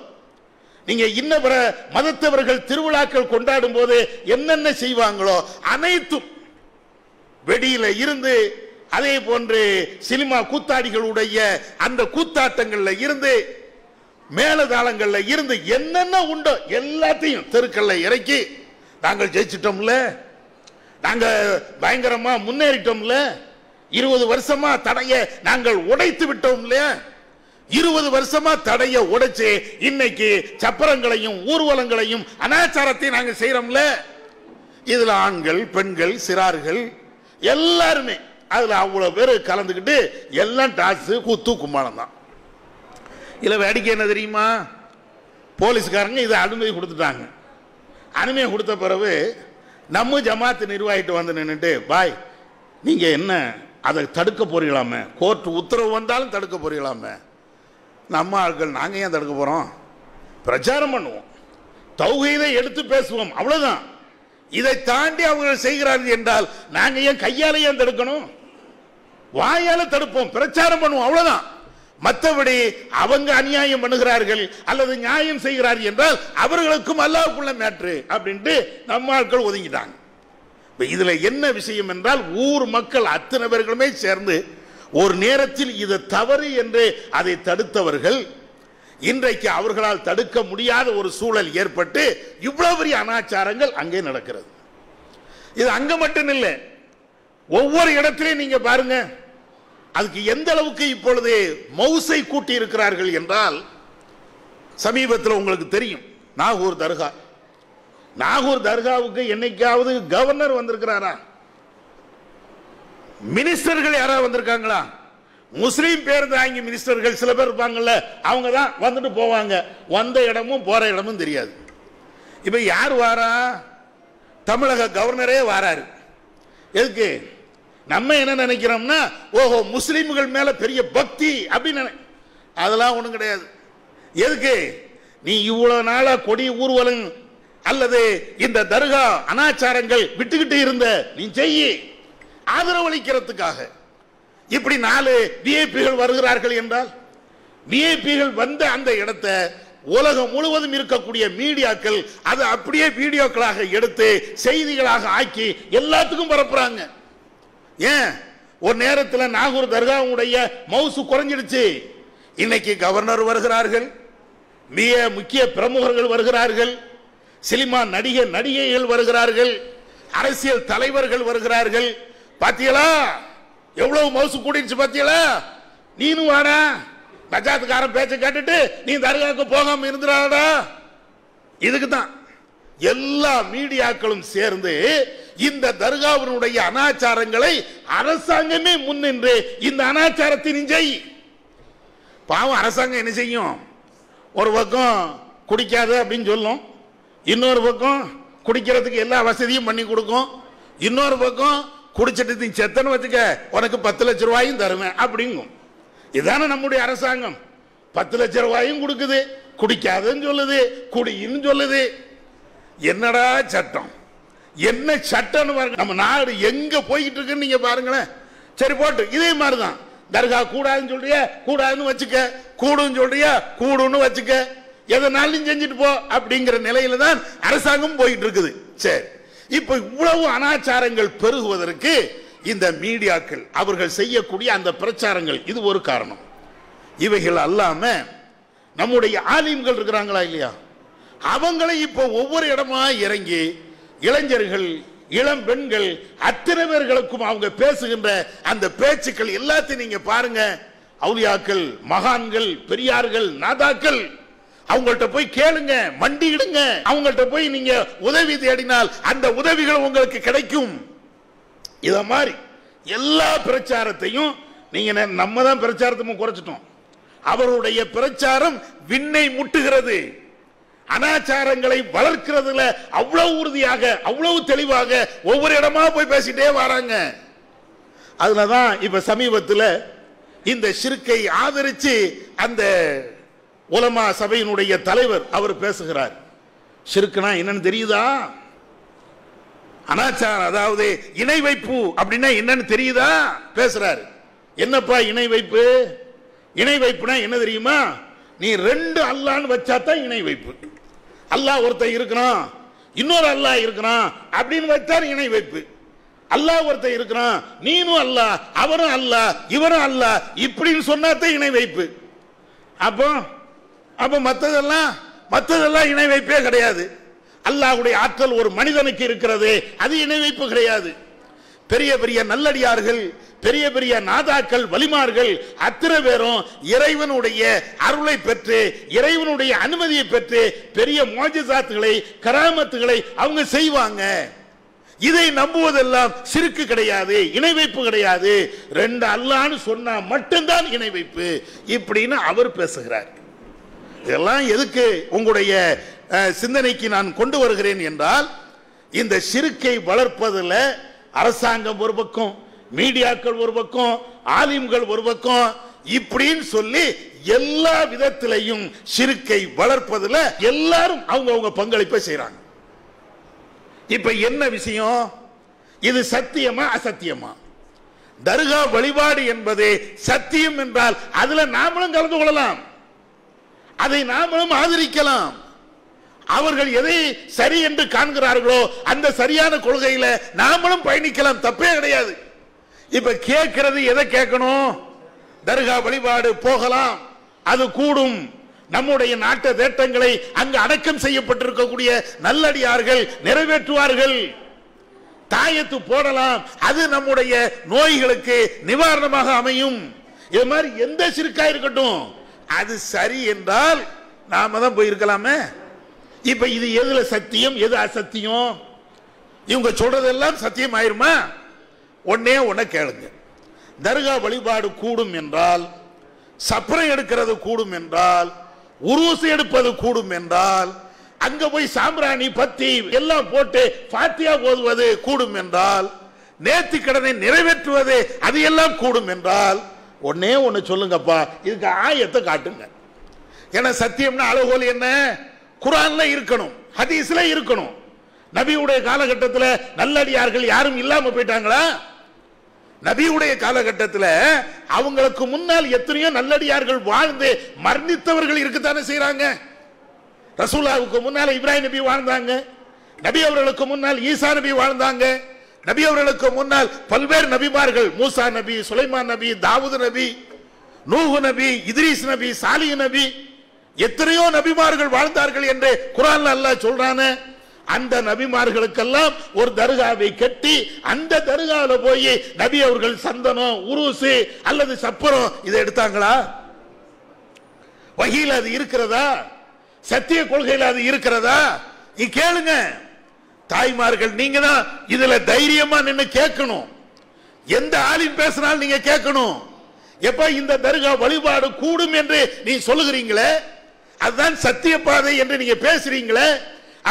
நீங்க இன்ன பிற மதத்தவர்கள் திருவிழாக்கள் கொண்டாடும் போது என்னென்ன செய்வாங்களோ அனைத்தும், வெடியில இருந்து அதே போன்று சினிமா கூத்தாடிகளுடைய அந்த கூத்தாட்டங்கள்ல இருந்து மேலதாளங்கள்ல இருந்து என்னென்ன உண்டோ எல்லாத்தையும் தெருக்கல்ல இறக்கி நாங்கள் ஜெயிச்சிட்டோம்ல, நாங்க பயங்கரமா முன்னேறிட்டோம்ல, 20 வருஷமா தடைய நாங்கள் உடைத்து விட்டோம்ல, 20 வருஷமா தடைய உடைச்சு இன்னைக்கு சப்பரங்களையும் ஊர்வலங்களையும் அனாச்சாரத்தையும் நாங்க செய்யறோம்ல. இதுல ஆண்கள் பெண்கள் சிறார்கள் எல்லாருமே அதுல அவ்வளவு பேர் கலந்துக்கிட்டு எல்லாம் டாஸ் கூத்து கும்மாளம் தான். இதுல வேடிக்கை என்ன தெரியுமா, போலீஸ்காரங்க இதை அனுமதி கொடுத்துட்டாங்க. அனுமதி கொடுத்த பிறகு நம்ம ஜமாத்து நிர்வாகிட்டு வந்து நின்றுட்டு, பாய் நீங்க என்ன அதை தடுக்க போறீங்களாமே, கோர்ட் உத்தரவு வந்தாலும் தடுக்க போறீங்களாமே. நம்ம ஆட்கள் நாங்க ஏன் தடுக்க போறோம், பிரச்சாரம் பண்ணுவோம், தௌஹீதை எடுத்து பேசுவோம், அவ்வளவுதான். இதை தாண்டி அவங்க செய்கிறார்கள் என்றால் நாங்க ஏன் கையால ஏன் தடுக்கணும், வாயால தடுப்போம், பிரச்சாரம் பண்ணுவோம், அவ்வளவுதான். மற்றபடி அவங்க அநியாயம் பண்ணுகிறார்கள் அல்லது நியாயம் செய்கிறார்கள் என்றால் அவர்களுக்கும் அல்லாஹ்வுக்குள்ள மேட்ரு அப்படின்ட்டு நம்ம ஆட்கள் ஒதுங்கிட்டாங்க. இதுல என்ன விஷயம் என்றால், ஊர் மக்கள் அத்தனை பேர்களுமே சேர்ந்து ஒரு நேரத்தில் இது தவறு என்று அதை தடுத்தவர்கள் இன்றைக்கு அவர்களால் தடுக்க முடியாத ஒரு சூழல் ஏற்பட்டு இவ்வளவு பெரிய அனாச்சாரங்கள் அங்கே நடக்கிறது. இது அங்க மட்டும் இல்லை, ஒவ்வொரு இடத்திலையும் நீங்க பாருங்க. அதுக்கு எந்த அளவுக்கு இப்பொழுது மௌசை கூட்டி இருக்கிறார்கள் என்றால், சமீபத்தில் உங்களுக்கு தெரியும் நாகூர் தர்கா, நாகூர் தர்காவுக்கு என்னைக்காவது கவர்னர் வந்திருக்கிறாரா, மினிஸ்டர்கள் யாராவது வந்திருக்காங்களா? முஸ்லீம் பேர் தாங்கி மினிஸ்டர்கள் சில பேர் இருப்பாங்கல்ல, அவங்க தான் வந்துட்டு போவாங்க, வந்த இடமும் போற இடமும் தெரியாது. இப்ப யார் வாரா, தமிழக கவர்னரே வாராரு. எதுக்கு? நம்ம என்ன நினைக்கிறோம்னா, ஓஹோ முஸ்லீம்கள் மேல பெரிய பக்தி அப்படின்னு. அதெல்லாம் ஒண்ணும் கிடையாது. எதுக்கு? நீ இவ்வளவு நாளா கொடி ஊர்வலம் அல்லது இந்த தர்கா அனாச்சாரங்கள் விட்டுக்கிட்டு இருந்த நீ செய்யி, ஆதரவளிக்கிறதுக்காக. இப்படி 4 விஐபிகள் வருகிறார்கள் என்றால், விஐபிகள் வந்த அந்த இடத்தை உலகம் முழுவதும் இருக்கக்கூடிய மீடியாக்கள் அதை அப்படியே வீடியோக்களாக எடுத்து செய்திகளாக ஆக்கி எல்லாத்துக்கும் பரப்புறாங்க. ஏன்? ஒரு நேரத்தில் நாகூர் தர்காவுடைய மவுசு குறைஞ்சிடுச்சு. இன்னைக்கு கவர்னர் வருகிறார்கள், மிக முக்கிய பிரமுகர்கள் வருகிறார்கள், சினிமா நடிகைகள் வருகிறார்கள், அரசியல் தலைவர்கள் வருகிறார்கள். பாத்தீங்களா எவ்வளவு மவுசு கூடிடுச்சு பாத்தீங்களா? நீனும் வாடா, பஜாத்துக்காரன் பேச்ச கேட்டுட்டு நீ தர்காவுக்கு போகாம இருந்துடாடா. இதுக்கு தான் எல்லா மீடியாக்களும் சேர்ந்து இந்த தர்காவினுடைய அனாச்சாரங்களை அரசாங்கமே முன்னின்று இந்த அனாச்சாரத்தின் செய். பாவம் அரசாங்கம் என்ன செய்யும்? ஒரு பக்கம் குடிக்காத அப்படின்னு சொல்லும், இன்னொரு பக்கம் குடிக்கிறதுக்கு எல்லா வசதியும் பண்ணி கொடுக்கும், இன்னொரு பக்கம் குடிச்சிட்டு செத்தன்னு வச்சுக்க உனக்கு 10 லட்சம் ரூபாயும் தருவேன் அப்படிங்கும். இதுதானே நம்முடைய அரசாங்கம். 10 லட்சம் ரூபாயும் கொடுக்குது, குடிக்காதுன்னு சொல்லுது, குடின்னு சொல்லுது. என்னடா சட்டம், என்ன சட்டம்னு பாருங்க. நம்ம நாடு எங்க போய்கிட்டு இருக்குன்னு நீங்க பாருங்களேன். சரி போட்டு இதே மாதிரிதான் தர்கா கூடாதுன்னு சொல்றியா கூடாதுன்னு வச்சுக்க, கூடுன்னு சொல்றியா கூடுன்னு வச்சுக்க, எதனாலும் செஞ்சுட்டு போ அப்படிங்கிற நிலையில தான் அரசாங்கம் போயிட்டு இருக்குது. சரி, இப்ப இவ்வளவு அனாச்சாரங்கள் பெருகுவதற்கு இந்த மீடியாக்கள் அவர்கள் செய்யக்கூடிய அந்த பிரச்சாரங்கள் இது ஒரு காரணம். இவைகள் அல்லாம நம்முடைய ஆலிம்கள் இருக்கிறாங்களா இல்லையா, அவங்களை இப்ப ஒவ்வொரு இடமா இறங்கி இளைஞர்கள் இளம் பெண்கள் அத்தனை பேர்களுக்கும் அவங்க பேசுகின்ற அந்த பேச்சுக்கள் எல்லாத்தையும் நீங்க பாருங்க. அவுலியாக்கள், மகான்கள், பெரியார்கள், நாதாக்கள், அவங்கள்ட்ட போய் கேளுங்க, மண்டியிடுங்க. அவங்கள்ட்ட போய் நீங்க உதவி தேடினால் அந்த உதவிகள் உங்களுக்கு கிடைக்கும். இத மாதிரி எல்லா பிரச்சாரத்தையும் நீங்க நம்ம தான் பிரச்சாரத்தை குறைச்சிட்டோம். அவருடைய பிரச்சாரம் விண்ணை முட்டுகிறது. அனாச்சாரங்களை வளர்க்கிறதுல அவ்வளவு உறுதியாக அவ்வளவு தெளிவாக ஒவ்வொரு இடமா போய் பேசிட்டே வராங்க. அதுலதான் இப்ப சமீபத்தில் இந்த ஷிர்கை ஆதரிச்சு அந்த உலமா சபையினுடைய தலைவர் அவர் பேசுகிறார். ஷிர்க்னா என்னன்னு தெரியுதா? அனாச்சாரம், அதாவது இணை வைப்பு அப்படின்னா என்னன்னு தெரியுதா? பேசுறாரு. என்னப்பா இணை வைப்பு? இணை வைப்புனா என்ன தெரியுமா? நீ 2 அல்லான்னு வச்சாதான் இணை வைப்பு. அல்லாஹ் ஒருத்தன் இருக்கிறான், இன்னொரு அல்லாஹ் இருக்கிறான் அப்படின்னு வச்சார் இணை வைப்பு. அல்லாஹ் ஒருத்தன் இருக்கிறான், நீனும் அல்லாஹ், அவரும் அல்லாஹ், இவரும் அல்லாஹ் இப்படின்னு சொன்னாதான் இணை வைப்பு. அப்போ அப்ப மற்றதெல்லாம் இணை வைப்பே கிடையாது. அல்லாஹ்வுடைய ஆற்றல் ஒரு மனிதனுக்கு இருக்கிறது, அது இணை வைப்பு கிடையாது. பெரிய பெரிய நல்லடியார்கள், பெரிய பெரிய நாதாக்கள், வலிமார்கள் அத்தனை பேரும் இறைவனுடைய அருளை பெற்று இறைவனுடைய அனுமதியை பெற்று பெரிய மோஜிசாத்துகளை கராமத்துகளை அவங்க செய்வாங்க. இதை நம்புவதெல்லாம் சிறுக்கு கிடையாது, இணை வைப்பு கிடையாது. 2 அல்லான்னு சொன்னா மட்டும்தான் இணை வைப்பு இப்படின்னு அவர் பேசுகிறார். இதெல்லாம் எதுக்கு உங்களுடைய சிந்தனைக்கு நான் கொண்டு வருகிறேன் என்றால், இந்த சிறுக்கை வளர்ப்பதில் அரசாங்கம் ஒரு பக்கம், மீடியாக்கள் ஒரு பக்கம், ஆலிம்கள் ஒரு பக்கம், இப்படின்னு சொல்லி எல்லா விதத்திலையும் சிறுக்கை வளர்ப்பதில் எல்லாரும் அவங்க பங்களிப்பை செய்யறாங்க. இப்ப என்ன விஷயம்? இது சத்தியமா அசத்தியமா? தர்கா வழிபாடு என்பது சத்தியம் என்றால் அதுல நாமளும் கலந்து கொள்ளலாம், அதை நாமளும் ஆதரிக்கலாம். அவர்கள் எதை சரி என்று காண்கிறார்களோ அந்த சரியான கொள்கையில நாமளும் பயணிக்கலாம், தப்பே கிடையாது. இப்ப கேட்கிறது எதை கேட்கணும்? தர்கா வழிபாடு போகலாம், அது கூடும். நம்முடைய நாட்டு தேட்டங்களை அங்கு அடக்கம் செய்யப்பட்டிருக்கக்கூடிய நல்லடியார்கள் நிறைவேற்றுவார்கள். தாயத்து போடலாம், அது நம்முடைய நோய்களுக்கு நிவாரணமாக அமையும். இது மாதிரி எந்த சிறுக்கா இருக்கட்டும், அது சரி என்றால் நாம தான் போயிருக்கலாமே. இப்ப இது எதுல சத்தியம் எது அசத்தியம்? இவங்க சொல்றதெல்லாம் சத்தியம் ஆயிருமா? ஒன்ன கேளுங்க. தர்கா வழிபாடு கூடும் என்றால், சப்பரை எடுக்கிறது கூடும் என்றால், உருவசை எடுப்பது கூடும் என்றால், அங்க போய் சாம்பிராணி பத்தி எல்லாம் போட்டு பாத்தியா ஓதுவது கூடும் என்றால், நேர்த்தி கடனை நிறைவேற்றுவது அது எல்லாம் கூடும் என்றால், ஒன்னு சொல்லுங்கப்பா, இதுக்கு ஆயத்தை காட்டுங்க. ஏன்னா சத்தியம்னா அளவுகோல் என்ன? குர்ஆன்ல இருக்கணும், ஹதீஸ்ல இருக்கணும். நபியுடைய காலகட்டத்தில் நல்லடியார்கள் யாரும் இல்லாம போயிட்டாங்களா? நபியுடைய காலகட்டத்தில் அவங்களுக்கு முன்னால் எத்தனையோ நல்லடியார்கள் வாழ்ந்து மரணித்தவர்கள் இருக்கத்தானே செய்யறாங்க. ரசூலுல்லாஹ்வுக்கு முன்னால் இப்ராஹிம் நபி வாழ்ந்தாங்க, நபி அவர்களுக்கு முன்னால் ஈசா நபி வாழ்ந்தாங்க, நபி அவர்களுக்கு முன்னால் பல்வேறு நபிமார்கள், மூசா நபி, சுலைமான் நபி, தாவூது நபி, நூஹ் நபி, இத்ரீஸ் நபி, சாலிஹ் நபி, எத்தனையோ நபிமார்கள் வாழ்ந்தார்கள் என்று குர்ஆன்ல அல்லாஹ் சொல்றானே. அந்த நபிமார்களுக்கெல்லாம் ஒரு தர்காவை கட்டி அந்த தர்காவில போய் நபி அவர்கள் சந்தனம், உருசு அல்லது சப்பரம் இதை எடுத்தாங்களா? வஹீல அது இருக்கிறதா? சத்திய கொள்கையில் அது இருக்கிறதா? நீ கேளுங்க. தாய்மார்கள் நீங்க தான் இதுல தைரியமா நின்னு கேட்கணும். எந்த ஆளின் பேசினாலும் நீங்க கேட்கணும். எப்ப இந்த தர்கா வழிபாடு கூடும் என்று நீ சொல்லுகிறீங்களே, அதுதான் சத்திய பாதை என்று நீங்க பேசுறீங்களே,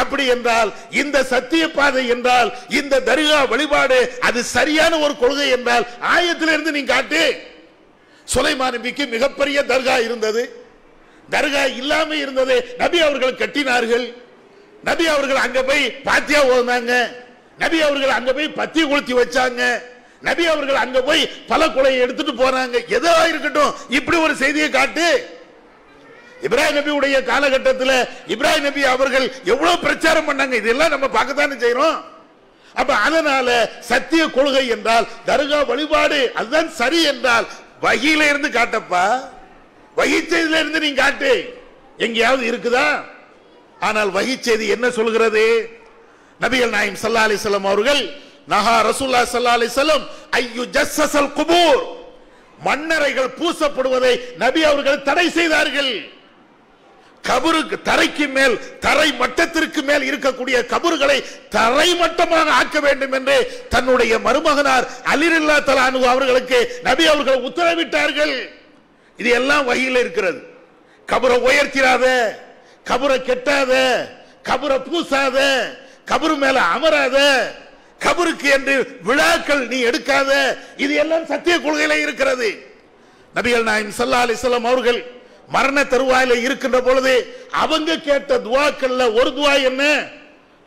அப்படி என்றால் இந்த சத்திய பாதை என்றால் இந்த தர்கா வழிபாடு அது சரியான ஒரு கொள்கை என்றால் ஆயத்திலிருந்து நீ காட்டு. சுலைமான் நபிக்கு மிகப்பெரிய தர்கா இருந்தது, தர்கா இல்லாம இருந்தது. நபி அவர்கள் கட்டினார்கள். நபி அவர்கள் அங்க போய் பாத்தியா ஓதுனாங்க. நபி அவர்கள் அங்க போய் பத்தி கொளுத்தி வச்சாங்க. நபி அவர்கள் அங்க போய் பல கொலையை எடுத்துட்டு போறாங்க. எதோ இருக்கட்டும், இப்படி ஒரு செய்தியை காட்டு. இப்ராஹிம் நபியுடைய காலகட்டத்தில் இப்ராஹிம் நபி அவர்கள் எவ்வளவு பிரச்சாரம் பண்ணாங்க, இதெல்லாம் நம்ம பார்க்கத்தானே செய்யறோம். அப்ப அதனால சத்திய கொள்கை என்றால் தர்கா வழிபாடு அதுதான் சரி என்றால் வஹீல இருந்து காட்டப்பா, வஹீ செய்தியில இருந்து நீ காட்டு. எங்கேயாவது இருக்குதா? ஆனால் வஹீ செய்தி என்ன சொல்கிறது? நபிகள் நாயகம் ஸல்லல்லாஹு அலைஹி வஸல்லம் அவர்கள் நஹா ரசூலுல்லாஹி ஸல்லல்லாஹு அலைஹி வஸல்லம் ஐயு ஜஸ்ஸல் குபூர், மண்ணறைகள் பூசப்படுவதை நபி அவர்கள் தடை செய்தார்கள். கபருக்கு தரைக்கு மேல், தரை மட்டத்திற்கு மேல் இருக்கக்கூடிய கபறுகளை தரை மட்டமாக ஆக்க வேண்டும் என்று தன்னுடைய மருமகனார் அலி ரலியல்லாஹு அன்ஹு அவர்களுக்கு நபி அவர்கள் உத்தரவிட்டார்கள். இது எல்லாம் வஹீல இருக்கிறது. கபரை உயர்த்திராத, கபரை கெட்டாத, கபரை பூசாத, கபரு மேல அமராத, கபருக்கு என்று விழாக்கள் நீ எடுக்காத, இது எல்லாம் சத்திய கொள்கையில இருக்கிறது. நபிகள் நாயகம் ஸல்லல்லாஹு அலைஹி வஸல்லம் அவர்கள் மரண தருவாயில இருக்கின்ற பொழுது அவங்க கேட்ட துஆக்கள்ல ஒரு துஆ என்ன?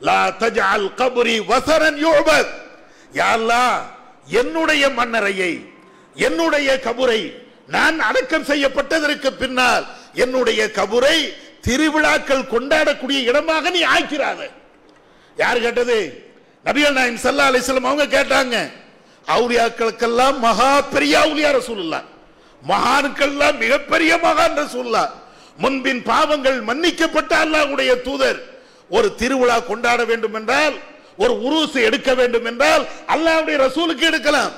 லா தஜஅல் கப்ரி வஸரன் யுபத், யா அல்லாஹ் என்னுடைய மண்ணறையை, என்னுடைய கபரை, நான் அடக்கம் செய்யப்பட்டதற்கு பின்னால் என்னுடைய கபரை திருவிழாக்கள் கொண்டாடக்கூடிய இடமாக நீ ஆக்கிறாத. யார் கேட்டது? நபிகள் நாயகம் ஸல்லல்லாஹு அலைஹி வஸல்லம் அவங்க கேட்டாங்க. அவுலியாக்களுக்கெல்லாம் மகா பெரிய அவுலியா ரசூலுல்லாஹ், மகான்கள்லாம் மிகப்பெரிய மகான் ரசூலுல்லாஹ், முன்பின் பாவங்கள் மன்னிக்கப்பட்ட அல்லாஹ்வுடைய தூதர். ஒரு திருவிழா கொண்டாட வேண்டும் என்றால், ஒரு உருசு எடுக்க வேண்டும் என்றால் அல்லாஹ்வுடைய ரசூலுக்கு எடுக்கலாம்.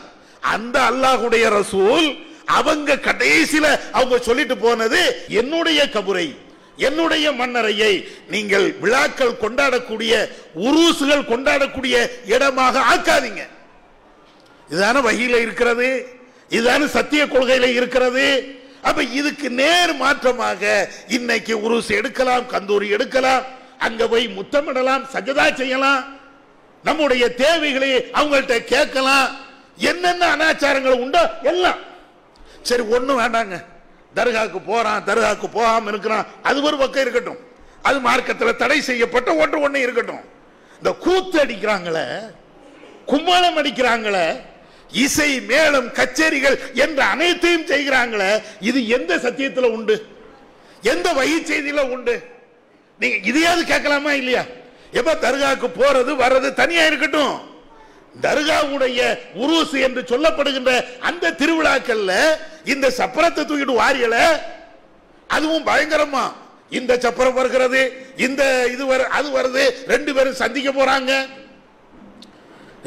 அந்த அல்லாஹ்வுடைய ரசூல் அவங்க கடைசியில அவங்க சொல்லிட்டு போனது, என்னுடைய கபரை, என்னுடைய மண்ணறையை நீங்கள் விழாக்கள் கொண்டாடக்கூடிய, உருசுகள் கொண்டாடக்கூடிய இடமாக ஆக்காதீங்க. இதுதான வஹீல இருக்கிறது, இதுதான சத்திய கொள்கையில இருக்கிறது. அப்ப இதுக்கு நேர் மாற்றமாக இன்னைக்கு உருசு எடுக்கலாம், கந்தூரி எடுக்கலாம், அங்க போய் முத்தமிடலாம், சஜதா செய்யலாம், நம்முடைய தேவைகளை அவங்கள்ட்ட கேட்கலாம், என்னென்ன அனாச்சாரங்கள் உண்டோ எல்லாம். சரி, ஒண்ணும் வேண்டாங்க, தர்காக்கு போறான், தர்காக்கு போகாம இருக்கிறான், அது ஒரு பக்கம் இருக்கட்டும், அது மார்க்கத்தில் தடை செய்யப்பட்ட ஒன்று இருக்கட்டும். இந்த கூத்து அடிக்கிறாங்களே, கும்மாளம் அடிக்கிறாங்களே, இசை மேளம் கச்சேரிகள் என்ற அனைத்தையும் செய்கிறாங்களே, இது எந்த சத்தியத்தில் உண்டு? எந்த வஹீ செய்தியில உண்டு? நீங்க இதையாவது கேட்கலாமா இல்லையா? எப்ப தர்காக்கு போறது வர்றது தனியா இருக்கட்டும், தர்காவுடைய உருசு என்று சொல்லப்படுகின்ற அந்த திருவிழாக்கள்ல இந்த சப்பரத்தை தூக்கிட்டு வாரியல, அதுவும் பயங்கரமா இந்த சப்பரம் வருகிறது, இந்த இது அது வருது, ரெண்டு பேரும் சந்திக்க போறாங்க.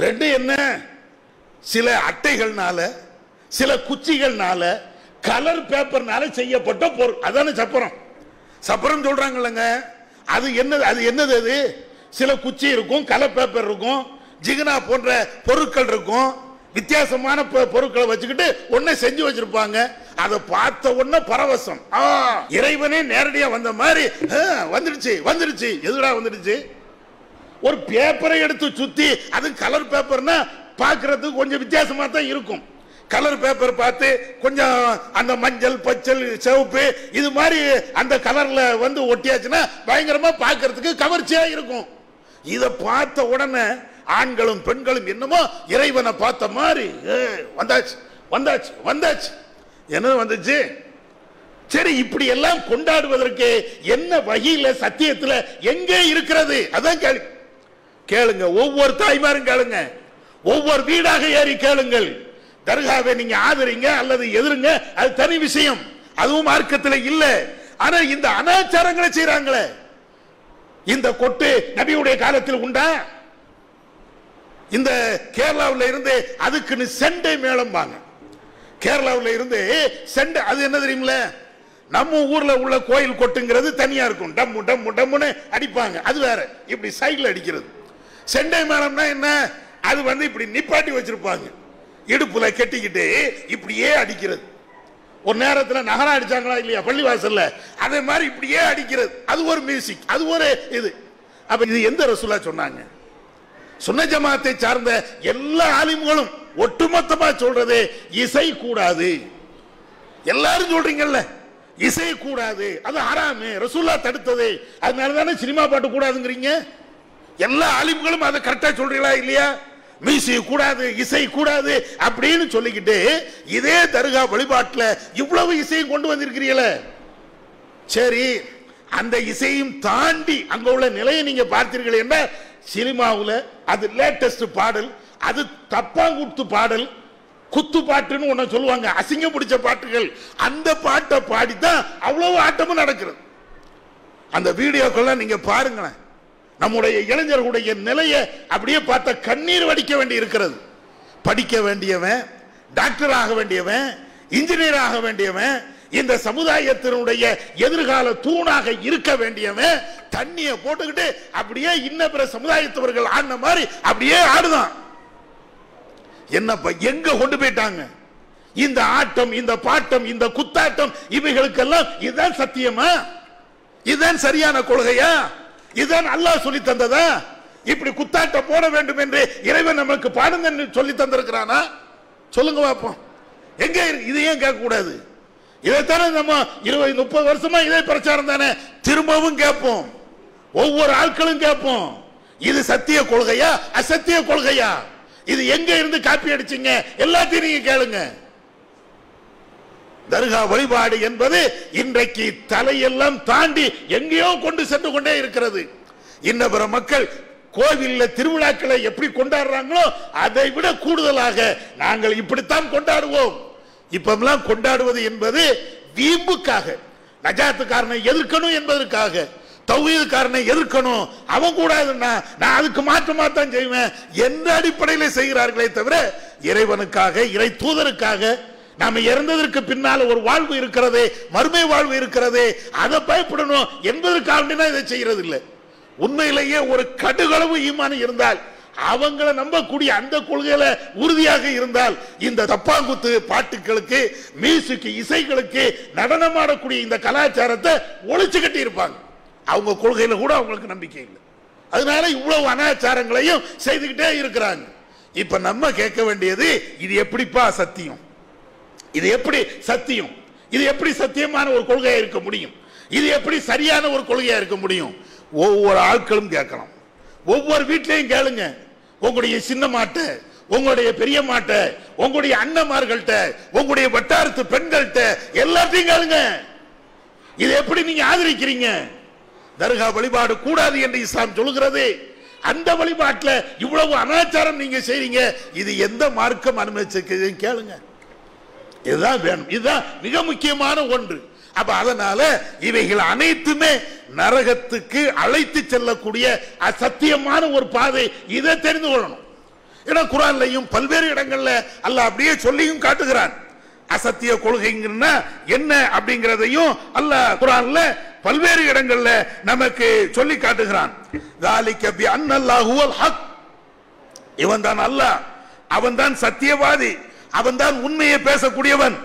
ரெண்டு என்ன? சில அட்டைகள்னால, சில குச்சிகள்னால, கலர் பேப்பர்னால செய்யப்பட்ட பொருள், அதான சப்பரம். சப்பரம் சொல்றாங்கல்லங்க, அது என்னது? அது என்னது? அது சில குச்சி இருக்கும், கலர் பேப்பர் இருக்கும், ஜிகனா போன்ற பொருட்கள் இருக்கும், வித்தியாசமான பொருட்களை வச்சுக்கிட்டு ஒன்ன செஞ்சு வச்சிருப்பாங்க. அதை பார்த்த உடனே பரவசம், இறைவனே நேரடியா வந்த மாதிரி வந்துடுச்சு வந்துடுச்சு. எதுடா வந்துடுச்சு? ஒரு பேப்பரை எடுத்து சுத்தி, அது கலர் பேப்பர்னா பார்க்கறதுக்கு கொஞ்சம் வித்தியாசமா தான் இருக்கும். கலர் பேப்பர் பார்த்து கொஞ்சம் அந்த மஞ்சள், பச்சை, சிவப்பு இது மாதிரி அந்த கலர்ல வந்து ஒட்டியாச்சுன்னா பயங்கரமா பார்க்கறதுக்கு கவர்ச்சியா இருக்கும். இதை பார்த்த உடனே ஆண்களும் பெண்களும் என்னமோ இறைவனை பார்த்த மாதிரி வந்தாச்சு வந்தாச்சு வந்தாச்சு. என்ன வந்துச்சு? சரி, இப்படி எல்லாம் கொண்டாடுவதற்கு என்ன வஹீல சத்தியத்துல எங்கே இருக்கிறது? அதான் கேளுங்க, ஒவ்வொரு தாய்மாரும் கேளுங்க. ஒவ்வொரு வீடாக ஏறி கேளுங்கள். தர்காவை நீங்க ஆதரிங்க அல்லது எதிருங்க, அது தனி விஷயம், அதுவும் மார்க்கத்தில் இல்ல. ஆனா இந்த அனாச்சாரங்களை செய்யறாங்களே, இந்த கொட்டு நபியுடைய காலத்தில் உண்டா? இந்த கேரளாவில் இருந்து அதுக்குன்னு செண்டை மேளம் வாங்க. கேரளாவில் இருந்து செண்டை, அது என்ன தெரியுமில்ல, நம்ம ஊர்ல உள்ள கோயில் கொட்டுங்கிறது தனியா இருக்கும், டம்மு டம்மு டம்முன்னு அடிப்பாங்க, அது வேற. இப்படி சைடுல அடிக்கிறது. செண்டை மேளம்னா என்ன? அது இப்படி நிப்பாட்டி வச்சிருப்பாங்க, இடுப்புல கெட்டிக்கிட்டு இப்படியே அடிக்கிறது. ஒரு நேரத்தில் நகரம் அடிச்சாங்களா இல்லையா பள்ளிவாசல்ல, அதே மாதிரி இப்படியே அடிக்கிறது. அது ஒரு மியூசிக், அது ஒரு இது. அப்ப இது எந்த ரசூலா சொன்னாங்க? சுன்ன ஜமாத்தை சார்ந்த எல்லா ஆலிம்களும் ஒட்டுமொத்தமா சொல்றது இசை கூடாது. எல்லாரும் சொல்றீங்கல்ல இசை கூடாது, அது ஹராமு, ரசூலா தடுத்தது, அதனாலதானே சினிமா பாட்டு கூடாதுங்கிறீங்க. எல்லா ஆலிம்களும் அதை கரெக்டா சொல்றீங்களா இல்லையா? மியூசிக் கூடாது, இசை கூடாது அப்படின்னு சொல்லிக்கிட்டு இதே தர்கா வழிபாட்டில் இவ்வளவு இசையும் கொண்டு வந்திருக்கிறீங்களே. சரி, அந்த இசையும் தாண்டி அங்க உள்ள நிலையை நீங்க பார்த்தீர்கள் என்ன? சினிமாவில் அது லேட்டஸ்ட் பாடல், அது தப்பாங்குத்து பாடல், குத்து பாட்டுன்னு ஒன்னு சொல்லுவாங்க, அசிங்க பிடிச்ச பாட்டுகள். அந்த பாட்டை பாடித்தான் அவ்வளவு ஆட்டமும் நடக்கிறது. அந்த வீடியோக்கெல்லாம் நீங்க பாருங்களேன். நம்முடைய இளைஞர்களுடைய நிலையை அப்படியே பார்த்த கண்ணீர் வடிக்க வேண்டி இருக்கிறது. படிக்க வேண்டியவன், டாக்டர் ஆக வேண்டியவன், இன்ஜினியர் ஆக வேண்டியவன், இந்த சமுதாயத்தினுடைய எதிர்கால தூணாக இருக்க வேண்டியவன் தண்ணியை போட்டுக்கிட்டு அப்படியே இன்ன பிற சமுதாயத்தவர்கள் ஆடின மாதிரி அப்படியே ஆடுதான். என்னப்பா எங்க கொண்டு போயிட்டாங்க இந்த ஆட்டம், இந்த பாட்டம், இந்த குத்தாட்டம்? இவைகளுக்கெல்லாம் இதுதான் சத்தியமா? இதுதான் சரியான கொள்கையா? இதுதான் அல்லாஹ் சொல்லி தந்ததா? இப்படி குத்தாட்டம் போட வேண்டும் என்று இறைவன் நமக்கு பாடுங்க சொல்லி தந்திருக்கிறானா? சொல்லுங்க பாப்போம். எங்க இது ஏன் கேட்க கூடாது? இதைத்தானே நம்ம 20-30 வருஷமா இதே பிரச்சாரம் தானே. திரும்பவும் கேட்போம், ஒவ்வொரு ஆட்களும் கேட்போம், இது சத்திய கொள்கையா அசத்திய கொள்கையா? இது எங்க இருந்து காப்பி அடிச்சீங்க? எல்லாத்தையும் நீங்க கேளுங்க. தர்கா வழிபாடு என்பது இன்றைக்கு தலையெல்லாம் தாண்டி எங்கேயோ கொண்டு சென்று கொண்டே இருக்கிறது. இன்ன பிற மக்கள் கோவில்ல திருவிழாக்களை எப்படி கொண்டாடுறாங்களோ அதை விட கூடுதலாக நாங்கள் இப்படித்தான் கொண்டாடுவோம். இப்பெல்லாம் கொண்டாடுவது என்பது வீம்புக்காக, நஜாத்துக்காரனை எதிர்க்கணும் என்பதற்காக, தௌஹீதுக்காரனை எதிர்க்கணும், அவன் கூடாதுன்னா நான் அதுக்கு மாற்றமா தான் செய்வேன் என்ற அடிப்படையில் செய்கிறார்களே தவிர இறைவனுக்காக, இறை தூதருக்காக, நாம இறந்ததற்கு பின்னால ஒரு வாழ்வு இருக்கிறது, மறுமை வாழ்வு இருக்கிறது, அதை பயப்படணும் என்பதற்காக இதை செய்யறது இல்லை. உண்மையிலேயே ஒரு கடுகளவு ஈமான் இருந்தால், அவங்களை நம்பக்கூடிய அந்த கொள்கையில உறுதியாக இருந்தால், இந்த தப்பாங்குத்து பாட்டுகளுக்கு, மியூசிக் இசைகளுக்கு, நடனமாடக்கூடிய இந்த கலாச்சாரத்தை ஒழிச்சு கட்டி இருப்பாங்க. அவங்க கொள்கையில கூட அவங்களுக்கு நம்பிக்கை இல்லை. அதனால இவ்வளவு அனாச்சாரங்களையும் செய்துகிட்டே இருக்கிறாங்க. இப்ப நம்ம கேட்க வேண்டியது, இது எப்படிப்பா சத்தியம்? இது எப்படி சத்தியம்? இது எப்படி சத்தியமான ஒரு கொள்கையா இருக்க முடியும்? இது எப்படி சரியான ஒரு கொள்கையா இருக்க முடியும்? ஒவ்வொரு ஆட்களும் கேட்கணும், ஒவ்வொரு வீட்லையும் கேளுங்க. உங்களுடைய சின்ன மாட்டை, உங்களுடைய பெரிய மாட்டை, உங்களுடைய அண்ணமார்கள்ட்ட, உங்களுடைய வட்டாரத்து பெண்கள்கிட்ட எல்லாத்தையும் கேளுங்க. இது எப்படி நீங்க ஆதரிக்கிறீங்க? தர்கா வழிபாடு கூடாது என்று இஸ்லாம் சொல்லுகிறது. அந்த வழிபாட்டில் இவ்வளவு அனாச்சாரம் நீங்க செய்றீங்க, இது எந்த மார்க்கம் அனுமதிச்சிருக்கு கேளுங்க. இதுதான் வேணும், இதுதான் மிக முக்கியமான ஒன்று. அப்ப அதனால இவைகள் அனைத்துமே நரகத்துக்கு அழைத்து செல்லக்கூடிய அசத்தியமான ஒரு பாதை. இதை தெரிந்து கொள்ளணும். ஏன்னா குர்ஆன்லயும் பல்வேறு இடங்கள்ல அல்லாஹ் அப்படியே சொல்லியும் காட்டுகிறான். அசத்திய கொள்கைங்கன்னா என்ன அப்படிங்கிறதையும் அல்லாஹ் குர்ஆன்ல பல்வேறு இடங்கள்ல நமக்கு சொல்லி காட்டுகிறான். ذَلِكَ بِأَنَّ اللَّهَ هُوَ الْحَقُّ, இவன் தான் அல்லாஹ், அவன் தான் சத்தியவாதி, அவன் தான் உண்மையை பேசக்கூடியவன்.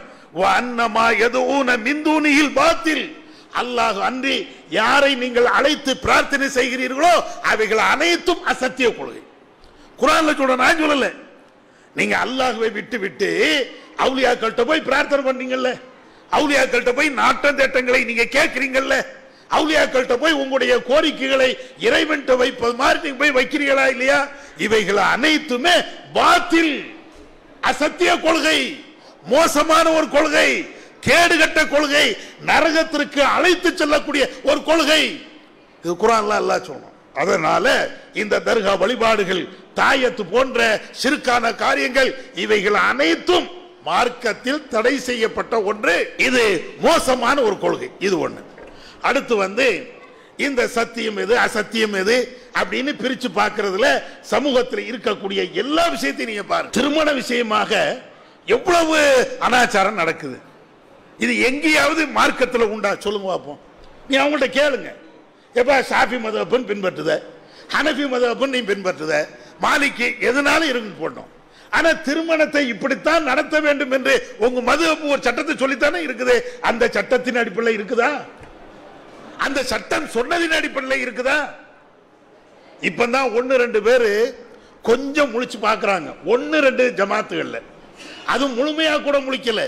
وَأَنَّمَا يَدْعُونَ مِن دُونِهِ الْبَاطِلَ, அல்லாஹ் அன்றி யாரை நீங்கள் அழைத்து பிரார்த்தனை செய்கிறீர்களோ அவைகள் அனைத்தும் அசத்திய கொள்கை. குர்ஆன்ல சொல்ற, நான் சொல்லல. நீங்க அல்லாஹ்வை விட்டு விட்டு அவுலியாக்கள்கிட்ட போய் பிரார்த்தனை பண்ணீங்கல்ல, அவுலியாக்கள்கிட்ட போய் நாட்ட திட்டங்களை நீங்க கேட்கிறீங்கல்ல, அவுலியாக்கள்கிட்ட போய் உங்களுடைய கோரிக்கைகளை இறைவன்கிட்ட வைப்பது மாதிரி நீங்க போய் வைக்கிறீங்களா இல்லையா? இவைகள் அனைத்துமே பாத்தில், அசத்திய கொள்கை, மோசமான ஒரு கொள்கை, கேடுகட்ட கொள்கை, நரகத்திற்கு அழைத்து செல்லக்கூடிய ஒரு கொள்கை. இது குர்ஆன்ல அல்லாஹ் சொல்றான். அதனால இந்த தர்கா வழிபாடுகள், தாயத்து போன்ற சிறுக்கான காரியங்கள், இவைகள் அனைத்தும் மார்க்கத்தில் தடை செய்யப்பட்ட ஒன்று. இது மோசமான ஒரு கொள்கை. இது ஒண்ணு. அடுத்து இந்த சத்தியம் எது அசத்தியம் எது அப்படின்னு பிரிச்சு பார்க்கிறதுல சமூகத்தில் இருக்கக்கூடிய எல்லா விஷயத்தையும் நீங்க பாருங்க. திருமண விஷயமாக எவ்வளவு அனாச்சாரம் நடக்குது. இது எங்கேயாவது மார்க்கத்தில் உண்டா சொல்லுங்க பார்ப்போம். நீ அவங்கள்ட்ட கேளுங்க. எப்ப ஷாஃபி மதுஹப்னு பின்பற்றுத, ஹனஃபி மதுஹப்னு நீ பின்பற்றுத, மாலிகி எதனாலும் இருக்குன்னு போட்டோம். ஆனா திருமணத்தை இப்படித்தான் நடத்த வேண்டும் என்று உங்க மதுஹப் ஒரு சட்டத்தை சொல்லித்தானே இருக்குது. அந்த சட்டத்தின் அடிப்படையில் இருக்குதா? அந்த சட்டம் சொன்னதின் அடிப்படையில் இருக்குதா? இப்பதான் 1-2 பேரு கொஞ்சம் முழிச்சு பாக்குறாங்க. 1-2 ஜமாத்துகள்ல அது முழுமையா கூட முழிக்கல,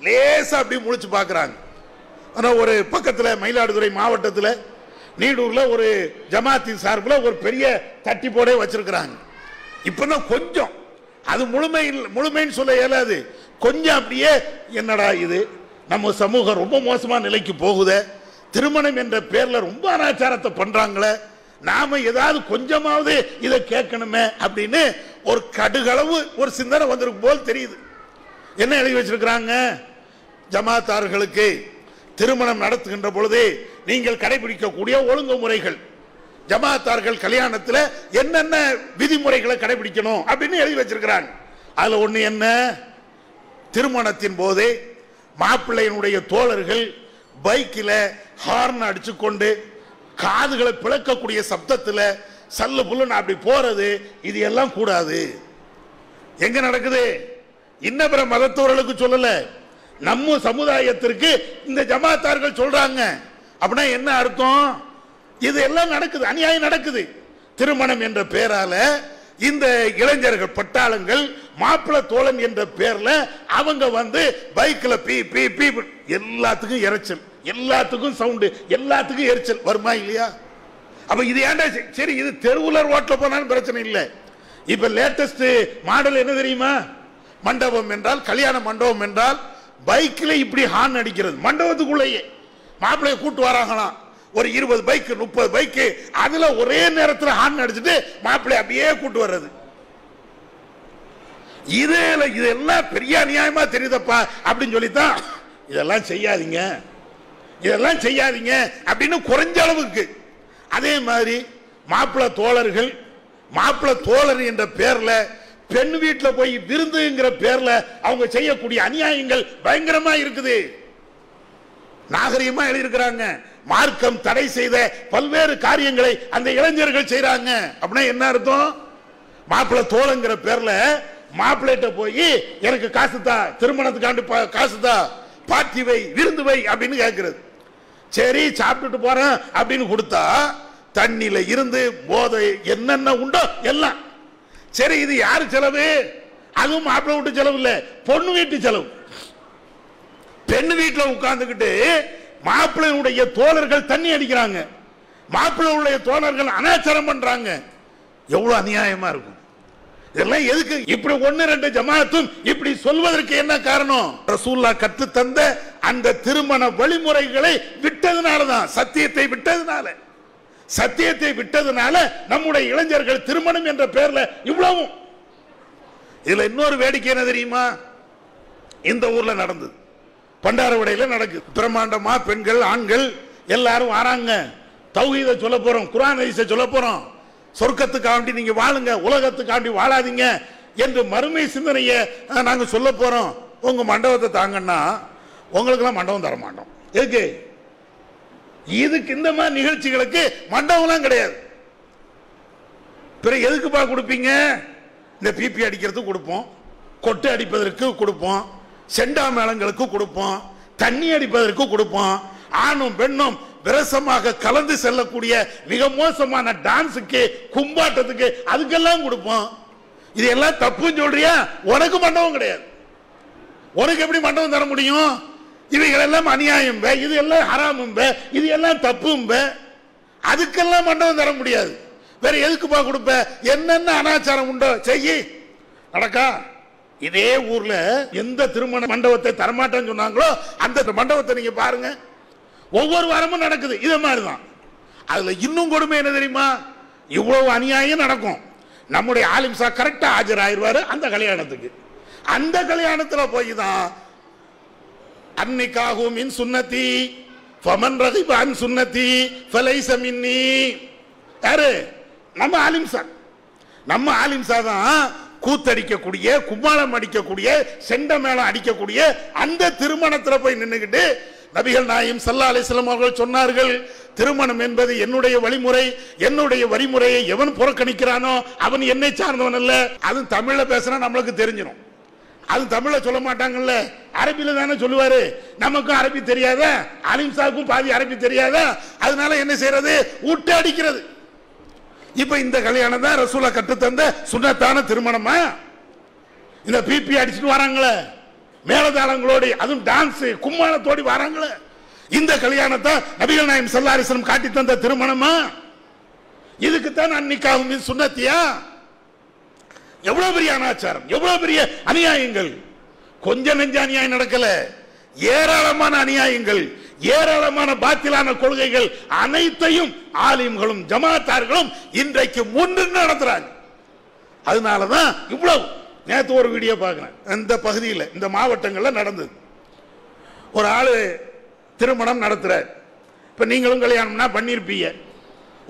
லேசா அப்படி முழிச்சு பாக்குறாங்க. ஆனா ஒரு பக்கத்துல மயிலாடுதுறை மாவட்டத்தில் நீடூர்ல ஒரு ஜமாத்தின் சார்பில் ஒரு பெரிய தட்டி போட வச்சிருக்கிறாங்க. இப்பதான் கொஞ்சம், அது முழுமைன்னு சொல்ல இயலாது, கொஞ்சம் அப்படியே என்னடா இது நம்ம சமூகம் ரொம்ப மோசமான நிலைக்கு போகுதே, திருமணம் என்ற பேர்ல ரொம்ப அனாச்சாரத்தை பண்றாங்களே, நாம ஏதாவது கொஞ்சமாவது இதை கேட்கணுமே அப்படின்னு ஒரு கடுகளவு ஒரு சிந்தனை வந்திருக்கும் போல் தெரியுது. என்ன எழுதி வச்சிருக்கிறாங்க? ஜமாத்தார்களுக்கு திருமணம் நடத்துகின்ற பொழுது நீங்கள் கடைபிடிக்கக்கூடிய ஒழுங்குமுறைகள், ஜமாத்தார்கள் கல்யாணத்தில் என்னென்ன விதிமுறைகளை கடைபிடிக்கணும் அப்படின்னு எழுதி வச்சிருக்கிறாங்க. அதுல ஒண்ணு என்ன, திருமணத்தின் போது மாப்பிள்ளையினுடைய தோழர்கள் பைக்கில் ஹார்ன் அடிச்சு கொண்டு காதுகளை பிளக்கக்கூடிய சப்தத்தில் சல்லு புல்லுன்னு அப்படி போறது, இது எல்லாம் கூடாது. எங்க நடக்குது? இன்னபிற மதத்தவர்களுக்கு சொல்லல, நம்ம சமுதாயத்திற்கு இந்த ஜமாத்தார்கள் சொல்றாங்க. அப்படின்னா என்ன அர்த்தம்? இது எல்லாம் நடக்குது, அநியாயம் நடக்குது. திருமணம் என்ற பேரால இந்த இளைஞர்கள் பட்டாளங்கள் மாப்பிள்ளை தோழன் என்ற பேர்ல அவங்க பைக்ல பீ பீ பீ, எல்லாத்துக்கும் இறைச்சல், எல்லாத்துக்கும் சவுண்டு, எல்லாத்துக்கும் எரிச்சல் வருமா இல்லையா? அப்ப இது ஏன்டா சரி, இது தெருவுல ரோட்ல போனாலும் பிரச்சனை இல்லை. இப்ப லேட்டஸ்ட் மாடல் என்ன தெரியுமா? மண்டபம் என்றால், கல்யாண மண்டபம் என்றால் பைக்ல இப்படி ஹார்ன் அடிக்கிறது. மண்டபத்துக்குள்ளேயே மாப்பிள்ளைய கூட்டு வராங்களாம், ஒரு 20 பைக் 30 பைக், அதுல ஒரே நேரத்தில் ஹார்ன் அடிச்சுட்டு மாப்பிள்ளை அப்படியே கூட்டு வர்றது. இதெல்லாம் பெரிய அநியாயமா தெரியுதப்பா அப்படின்னு சொல்லித்தான் இதெல்லாம் செய்யாதீங்க, இதெல்லாம் செய்யாதீங்க அப்படின்னு குறைஞ்ச அளவுக்கு. அதே மாதிரி மாப்பிள்ளை தோழர்கள், மாப்பிள்ளை தோழர் என்ற பேர்ல பெண் வீட்டில் போய் விருந்துங்கிற பேர்ல அவங்க செய்யக்கூடிய அநியாயங்கள் பயங்கரமா இருக்குது. நாகரிகமா எழுதியிருக்கிறாங்க. மார்க்கம் தடை செய்த பல்வேறு காரியங்களை அந்த இளைஞர்கள் செய்யறாங்க. அப்படின்னா என்ன அர்த்தம்? மாப்பிள்ளை தோழங்கிற பேர்ல மாப்பிள்ளைட்ட போய் எனக்கு காசு தா, திருமணத்துக்காண்டு காசு தா, பார்ட்டி வை, விருந்து வை அப்படின்னு கேட்கிறது. சரி சாப்பிட்டுட்டு போறேன் அப்படின்னு கொடுத்தா தண்ணியில இருந்து போதை என்னென்ன உண்டோ எல்லாம். சரி, இது யாரு செலவு? அதுவும் மாப்பிள்ளை வீட்டு செலவு இல்ல, பொண்ணு வீட்டு செலவு. பெண்ணு வீட்டில் உட்கார்ந்துக்கிட்டு மாப்பிள்ளையுடைய தோழர்கள் தண்ணி அடிக்கிறாங்க, மாப்பிள்ளையுடைய தோழர்கள் அனாச்சாரம் பண்றாங்க. எவ்வளவு அநியாயமா இருக்கும். இதெல்லாம் எதுக்கு? இப்படி 1-2 ஜமாத்தும் இப்படி சொல்வதற்கு என்ன காரணம்? ரசூலுல்லாஹ் கற்று தந்த அந்த திருமண வழிமுறைகளை விட்டதுனாலதான், சத்தியத்தை விட்டதுனால, சத்தியத்தை விட்டதுனால நம்முடைய இளைஞர்கள் திருமணம் என்ற பெயர்ல இவ்வளவும். இதுல இன்னொரு வேடிக்கை என்ன தெரியுமா? இந்த ஊர்ல நடந்தது, பண்டாரவடையில நடக்குது. பிரம்மாண்டமா பெண்கள் ஆண்கள் எல்லாரும் வராங்க. தௌஹீதை சொல்ல போறோம், குர்ஆன் ஹதீஸை சொல்ல போறோம், சொர்க்கத்துக்காண்டி நீங்க வாழுங்க, உலகத்துக்காண்டி வாழாதீங்க என்று மறுமை சிந்தனையை நாங்க சொல்ல போறோம். உங்க மண்டபத்தை தாங்கன்னா உங்களுக்கெல்லாம் மண்டபம் தர மாட்டோம். எதுக்கு? இதுக்கு இந்த மாதிரி நிகழ்ச்சிகளுக்கு மண்டபம்லாம் கிடையாது. பிறகு எதுக்குப்பா கொடுப்பீங்க? இந்த பிபி அடிக்கிறதுக்கு கொடுப்போம், கொட்டை அடிப்பதற்கு கொடுப்போம், செண்டா மேளங்களுக்கு கொடுப்போம், தண்ணி அடிப்பதற்கு கொடுப்போம், ஆணும் பெண்ணும் விரசமாக கலந்து செல்லக்கூடிய மிக மோசமான டான்ஸுக்கு, கும்பாட்டத்துக்கு, அதுக்கெல்லாம் கொடுப்போம். இது எல்லாம் தப்புன்னு சொல்றியா? உனக்கு மண்டபம் கிடையாது. உனக்கு எப்படி மண்டபம் தர முடியும்? இவைகள் எல்லாம் அநியாயம், இது எல்லாம் ஹராமும், இது எல்லாம் தப்பும், அதுக்கெல்லாம் மண்டபம் தர முடியாது. வேற எதுக்குப்பா கொடுப்ப? என்னென்ன அனாச்சாரம் உண்டோ செய்யி, நடக்கா. இதே ஊர்ல எந்த திருமண மண்டபத்தை தரமாட்டேன்னு சொன்னாங்களோ அந்த மண்டபத்தை நீங்க பாருங்க, ஒவ்வொரு வாரமும் நடக்குது. இதே மாதிரிதான். அதுல இன்னும் கொடுமை என்ன தெரியுமா? இவ்வளவு அநியாயம் நடக்கும். நம்முடைய ஆலிம் சார் கரெக்டா ஆஜராயிருவாரு அந்த கல்யாணத்துக்கு. அந்த கல்யாணத்தில் போய் தான் அன்னிக்காஹு மின் சுன்னதி ஃபமன் ரகிப அன் சுன்னதி ஃபலைஸ மின்னி. யாரு? நம்ம ஆலிம் சார். நம்ம ஆலிம் சார் தான் கூத்தடிக்கக்கூடிய, கும்மாளம் அடிக்கக்கூடிய, செண்ட மேளம் அடிக்கக்கூடிய அந்த திருமணத்தில் போய் நின்றுகிட்டு நபிகள் நாயகம் ஸல்லல்லாஹு அலைஹி வஸல்லம் அவர்கள் சொன்னார்கள், திருமணம் என்பது என்னுடைய வழிமுறை, என்னுடைய வழிமுறையை எவன் புறக்கணிக்கிறானோ அவன் என்னை சார்ந்தவன் அல்ல. அது தமிழ்ல பேசுனா நம்மளுக்கு தெரிஞ்சிடும். அது தமிழ்ல சொல்ல மாட்டாங்கல்ல, அரபியில தானே சொல்லுவாரு. நமக்கும் அரபி தெரியாதா, அலிம்சாவுக்கும் பாதி அரபி தெரியாதா? அதனால என்ன செய்யறது? ஊட்ட அடிக்கிறது. இப்ப இந்த கல்யாணம் தான் ரசூலா கற்றுத்தந்த சுன்னத்தான திருமணமா? இந்த பிபி அடிச்சுட்டு வராங்களே மேலதாளங்களோடு, அதுவும் டான்ஸ் கும்மாளத்தோடி வராங்களே, இந்த கல்யாணத்தை நபிகள் நாயகம் ஸல்லல்லாஹு அலைஹி வஸல்லம் காட்டி தந்த திருமணமா? இதுக்குத்தான் அன்னிக்காஹு மின் சுன்னத்தியா? எவ்வளவு பெரிய அனாச்சாரம், எவ்வளவு பெரிய அநியாயங்கள். கொஞ்ச நெஞ்ச அநியாயம் நடக்கல, ஏராளமான அநியாயங்கள், ஏராளமான பாத்திலான கொள்கைகள் அனைத்தையும் ஆலிம்களும் ஜமாத்தார்களும் இன்றைக்கு முன்னின்று நடத்துறாங்க. அதனாலதான் இவ்வளவு. நேற்று ஒரு வீடியோ பார்க்கிறேன், இந்த பகுதியில் இந்த மாவட்டங்களில் நடந்தது. ஒரு ஆளு திருமணம் நடத்துறார். இப்ப நீங்களும் கல்யாணம்னா பண்ணிருப்பீங்க,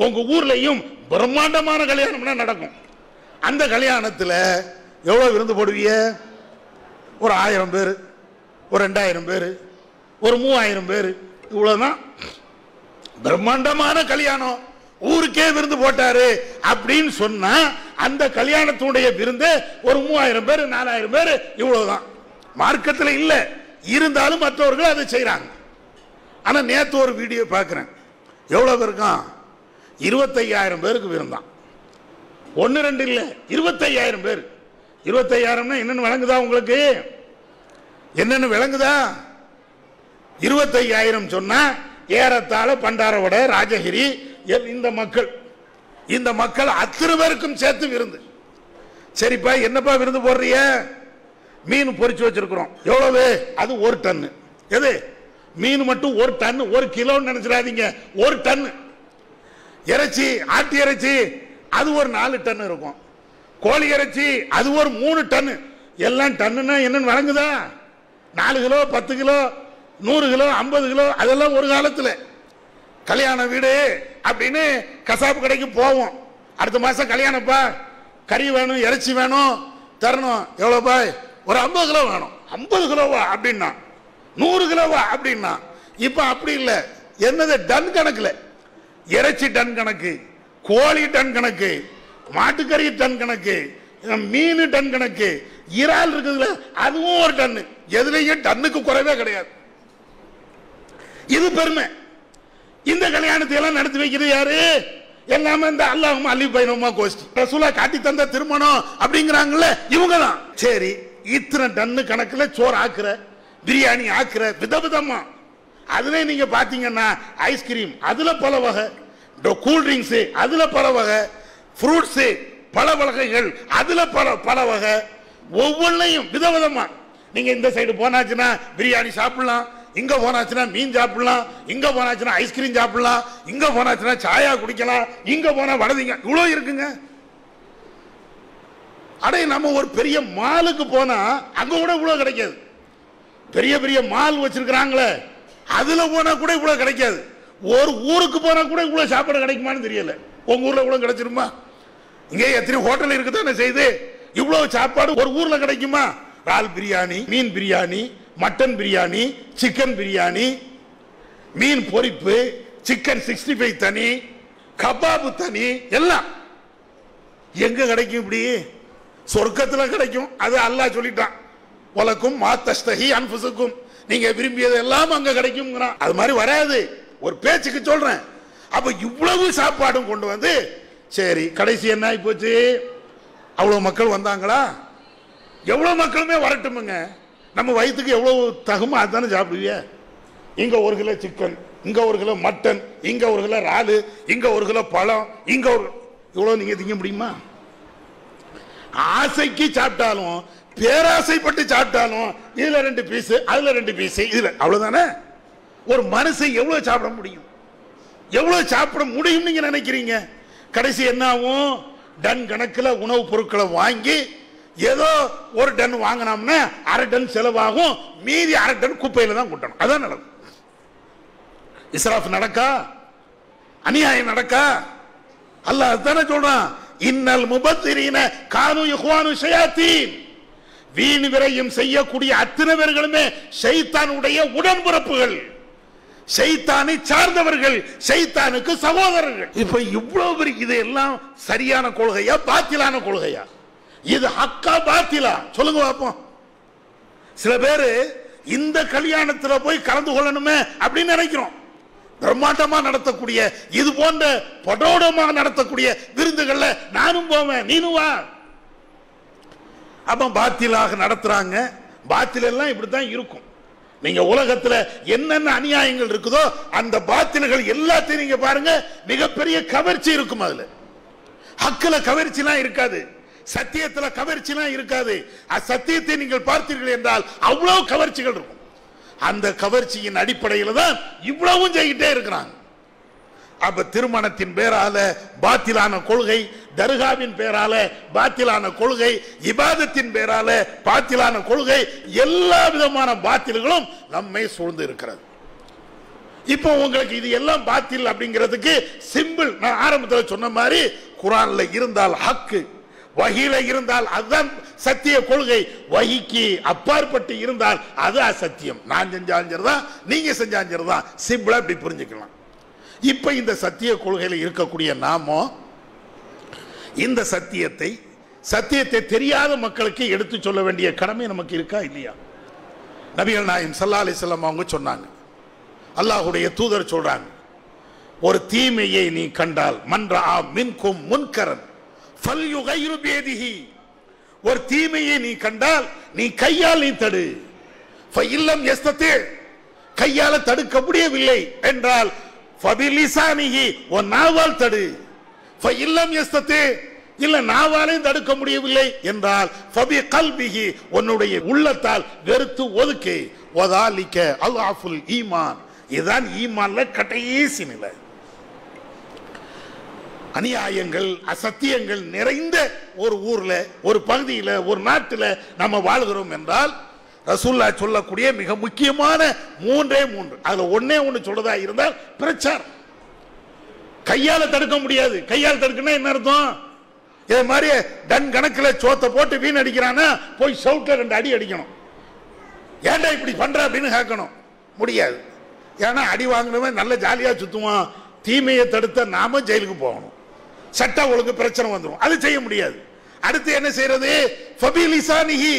உங்க ஊர்லயும் பிரம்மாண்டமான கல்யாணம்னா நடக்கும். அந்த கல்யாணத்தில் எவ்வளவு விருந்து போடுவீங்க? ஒரு 1000 பேர், ஒரு 2000 பேர், ஒரு 3000 பேர், இவ்வளவுதான். பிரம்மாண்டமான கல்யாணம், ஊருக்கே விருந்து போட்டாரு அப்படின்னு சொன்னா அந்த கல்யாணத்துடைய விருந்து ஒரு 3000 பேர் 4000 பேர், இவ்வளவுதான். மார்க்கத்தில் இல்ல, இருந்தாலும் மற்றவர்கள் அதை செய்யறாங்க. ஆனா நேத்து ஒரு வீடியோ பார்க்கிறேன், எவ்வளவு இருக்கான்? 25000 பேருக்கு விருந்தான். 1 2 இல்ல, 25000 பேர். 25000 என்னன்னு விளங்குதா உங்களுக்கு? என்னன்னு விளங்குதா? 25000 சொன்னா ஏறத்தாழ பண்டாரவட, ராஜகிரி, இந்த மக்கள் அத்தனை பேருக்கும் சேர்த்து விருந்து. சரிப்பா, என்னப்பா விருந்து போடுறிய? மீன் பொரிச்சு வச்சிருக்கிறோம். எவ்வளவு? அது 1 டன். எது? மீன் மட்டும் 1 டன். 1 கிலோன்னு நினைச்சிடாதீங்க, 1 டன். இறைச்சி, ஆட்டு இறைச்சி அது ஒரு 4 டன் இருக்கும். கோழி இறைச்சி அது ஒரு 3 டன். எல்லாம் டன்னுன்னா என்னன்னு வழங்குதா? 4 கிலோ, 10 கிலோ, 100 கிலோ, 50 கிலோ, அதெல்லாம் ஒரு காலத்தில். கல்யாண வீடு அப்படின்னு கசாப்பு கடைக்கு போவோம். அடுத்த மாசம் கல்யாணப்பா, கறி வேணும், இறைச்சி வேணும், தரணும். எவ்வளோப்பா? ஒரு 50 கிலோ வேணும். 50 கிலோவா அப்படின்னா, 100 கிலோவா அப்படின்னா. இப்ப அப்படி இல்லை. என்னது? டன் கணக்குல. இறைச்சி டன் கணக்கு, கோழி டன் கணக்கு, மாட்டுக்கறி டன் கணக்கு, மீன் டன் கணக்கு, இறால் இருக்குதுல அதுவும் 1 டன். எதுலையும் டன்னுக்கு குறைவே கிடையாது. இது பெருமை. இந்த கல்யாணத்தை எல்லாம் நடத்தி வைக்கிறது யாரு? எல்லாமே இந்த அல்லாஹும் அலி பைனமா கோஷ்டி. ரசூலா காட்டி தந்த திருமணம் அப்படிங்கிறாங்கல்ல, இவங்க தான். சரி, இத்தனை டன்னு கணக்குல சோறு ஆக்குற, பிரியாணி ஆக்குற, விதவிதமா. அதுல நீங்க பாத்தீங்கன்னா ஐஸ்கிரீம் அதுல பல வகை, கூல் ட்ரிங்க்ஸ் அதுல பல வகை, ஃப்ரூட்ஸ் பல வகைகள் அதுல பல வகை, ஒவ்வொன்றையும் விதவிதமா. நீங்க இந்த சைடு போனாச்சுன்னா பிரியாணி சாப்பிடலாம், இங்க போனாச்சுன்னா மீன் சாப்பிடலாம், இங்க போனாச்சுன்னா ஐஸ்கிரீம் சாப்பிடலாம், இங்க போனாச்சுன்னா சாயா குடிக்கலாம், இங்க போனா வடதிங்க, இவ்வளவு இருக்குங்க. அடே, நம்ம ஒரு பெரிய மாலுக்கு போனா அங்க கூட இவ்வளவு கிடைக்காது. பெரிய பெரிய மால் வச்சிருக்கிறாங்களே, அதுல போனா கூட இவ்வளவு கிடைக்காது. ஒரு ஊருக்கு போனா கூட இவ்வளவு சாப்பாடு கிடைக்குமான்னு தெரியல. உங்க ஊர்ல இவ்வளவு கிடைச்சிருமா? இங்க எத்தனை ஹோட்டல் இருக்குதானே செய்து இவ்வளவு சாப்பாடு ஒரு ஊர்ல கிடைக்குமா? இறால் பிரியாணி, மீன் பிரியாணி, மட்டன் பிரியாணி, சிக்கன் பிரியாணி, மீன் பொரிப்பு, சிக்கன் 65 தனி, கபாபு தனி, எல்லாம் எங்க கிடைக்கும்? இப்படி சொர்க்கத்தில் கிடைக்கும். அது அல்லாஹ் சொல்லிட்டான், உலக்கும் மாத்தஸ்தஹி அன்ஃபுசுக்கும், நீங்க விரும்பியது எல்லாம் அங்க கிடைக்கும். அது மாதிரி வராது, ஒரு பேச்சுக்கு சொல்றேன். அப்ப இவ்வளவு சாப்பாடும் கொண்டு வந்து, சரி கடைசி என்ன ஆகி போச்சு? அவ்வளவு மக்கள் வந்தாங்களா? எவ்வளவு மக்களுமே வரட்டுமுங்க, நம்ம வயிற்றுக்கு எவ்வளவு தகுமோ அதுதானே சாப்பிடுவீங்க. இங்க 1 கிலோ சிக்கன், இங்க 1 கிலோ மட்டன், இங்க 1 கிலோ இறாலு, இங்க 1 கிலோ பழம், இங்க இவ்வளவு நீங்க திங்க முடியுமா? ஆசைக்கு சாப்பிட்டாலும், பேராசைப்பட்டு சாப்பிட்டாலும், இதுல 2 பீஸ், அதுல 2 பீஸ், இதுல அவ்வளவுதானே. ஒரு மனுஷன் எவ்வளவு சாப்பிட முடியும்? எவ்வளவு சாப்பிட முடியும் நீங்க நினைக்கிறீங்க? கடைசி என்ன ஆகும்? டன் கணக்கில் உணவுப் பொருட்களை வாங்கி ஏதோ ஒரு டன் வாங்கினோம்னா அரை டன் செலவாகும், மீதி அரை டன் குப்பையில தான் கூட்டணும். அதான் நடக்கும். இஸ்ராஃப் நடக்கா? அநியாயம் நடக்கா? அல்லாஹ் தானே சொல்றான், இன்னல் முபத்திரீன கானு இஹ்வானு ஷயாத்தீன். வீண் விரயம் செய்யக்கூடிய அத்தனை பேர்களுமே ஷைத்தானுடைய உடன்பிறப்புகள், ஷைத்தானை சார்ந்தவர்கள், ஷைத்தானுக்கு சகோதரர்கள். இப்ப இவ்வளவு பெரிய இதெல்லாம் சரியான கொள்கையா பாத்திலான கொள்கையா? இது ஹக்கா பாத்திலா? சொல்லுங்க பாப்போம். சில பேரு இந்த கல்யாணத்தில் போய் கலந்து கொள்ளணுமே அப்படின்னு நினைக்கிறோம். பிரம்மாண்டமா நடத்தக்கூடிய இது போன்ற படோடமாக நடத்தக்கூடிய விருந்துகள்ல நானும் போவேன், நீனும் வா. அப்ப பாத்திலாக நடத்துறாங்க. பாத்தில் எல்லாம் இப்படித்தான் இருக்கும். நீங்க உலகத்துல என்னென்ன அநியாயங்கள் இருக்குதோ அந்த பாத்தில்கள் எல்லாத்தையும் நீங்க பாருங்க, மிகப்பெரிய கவர்ச்சி இருக்கும். அதுல ஹக்குல கவர்ச்சிலாம் இருக்காது, சத்தியத்துல கவர்ச்சிலாம் இருக்காது. சத்தியத்தை நீங்கள் பார்த்தீர்கள் என்றால் அவ்வளவு கவர்ச்சிகள் இருக்கும். அந்த கவர்ச்சியின் அடிப்படையில் தான் இவ்வளவும் செய்யிட்டே இருக்கிறாங்க. அப்ப திருமணத்தின் பேரால பாத்திலான கொள்கை, தர்காவின் பேரால பாத்திலான கொள்கை, இபாதத்தின் பேரால பாத்திலான கொள்கை, எல்லா விதமான பாத்தில்களும் நம்மை சூழ்ந்து இருக்கிறது. இப்போ உங்களுக்கு இது எல்லாம் பாத்தில் அப்படிங்கிறதுக்கு சிம்பிள், நான் ஆரம்பத்தில் சொன்ன மாதிரி குர்ஆன்ல இருந்தால் ஹக்கு, வஹீல இருந்தால் அதுதான் சத்திய கொள்கை, வஹிக்கு அப்பாற்பட்டு இருந்தால் அது அசத்தியம். நான் செஞ்சாலும் சரிதான், நீங்க செஞ்சாலும் சரிதான். சிம்பிளா இப்படி புரிஞ்சுக்கலாம். இப்ப இந்த சத்திய கொள்கையில் இருக்கக்கூடிய நாமோ இந்த சத்தியத்தை தெரியாத மக்களுக்கு எடுத்து சொல்ல வேண்டிய கடமை நமக்கு இருக்கா இல்லையா? நபிகள் நாயகம் ஸல்லல்லாஹு அலைஹி வஸல்லம் அவங்க சொன்னாங்க, அல்லாஹ்வுடைய தூதர் சொல்றாங்க, ஒரு தீமையை நீ கண்டால் மன்றா மின்கும் முன்கரன் ஃபல்யுகைரு பியதிஹி, ஒரு தீமையை நீ கண்டால் நீ கையால் நீ தடு. ஃபஇல்லம் யஸ்ததி, கையால தடுக்க முடியவில்லை என்றால் ஃபபிலிசானிஹி, உன் நாவால் தடு. ஃபஇல்லம் யஸ்ததி, இல்ல நாவாலையும் தடுக்க முடியவில்லை என்றால் ஃபபி கல்பிஹி, உன்னுடைய உள்ளத்தால் வெறுத்து ஒதுக்கு. வதாலிக அல்ஆஃபுல் ஈமான், இதுதான் ஈமான்ல கடைசி நிலை. அநியாயங்கள் அசத்தியங்கள் நிறைந்த ஒரு ஊர்ல, ஒரு பகுதியில், ஒரு நாட்டில் நம்ம வாழ்கிறோம் என்றால் ரசூலுல்லாஹ் சொல்லக்கூடிய மிக முக்கியமான மூன்றே மூன்று, அதுல ஒன்னே ஒன்று சொல்றதா இருந்தால் பிரச்சாரம். கையால தடுக்க முடியாது. கையால் தடுக்கணும் என்ன அர்த்தம்? இதே மாதிரி டன் கணக்கில் சோத்தை போட்டு வீண் அடிக்கிறானா போய் சவுட்ல 2 அடி அடிக்கணும். ஏன்டா இப்படி பண்ற அப்படின்னு கேட்கணும். முடியாது. ஏன்னா அடி வாங்கினவன் நல்ல ஜாலியா சுத்துவான். தீமையை தடுத்த நாம ஜெயிலுக்கு போகணும். சட்ட ஒழுங்கு பிரச்சனை வந்துடும். அது செய்ய முடியாது. அடுத்து என்ன செய்யறது? ஃபபிலிசானிஹி,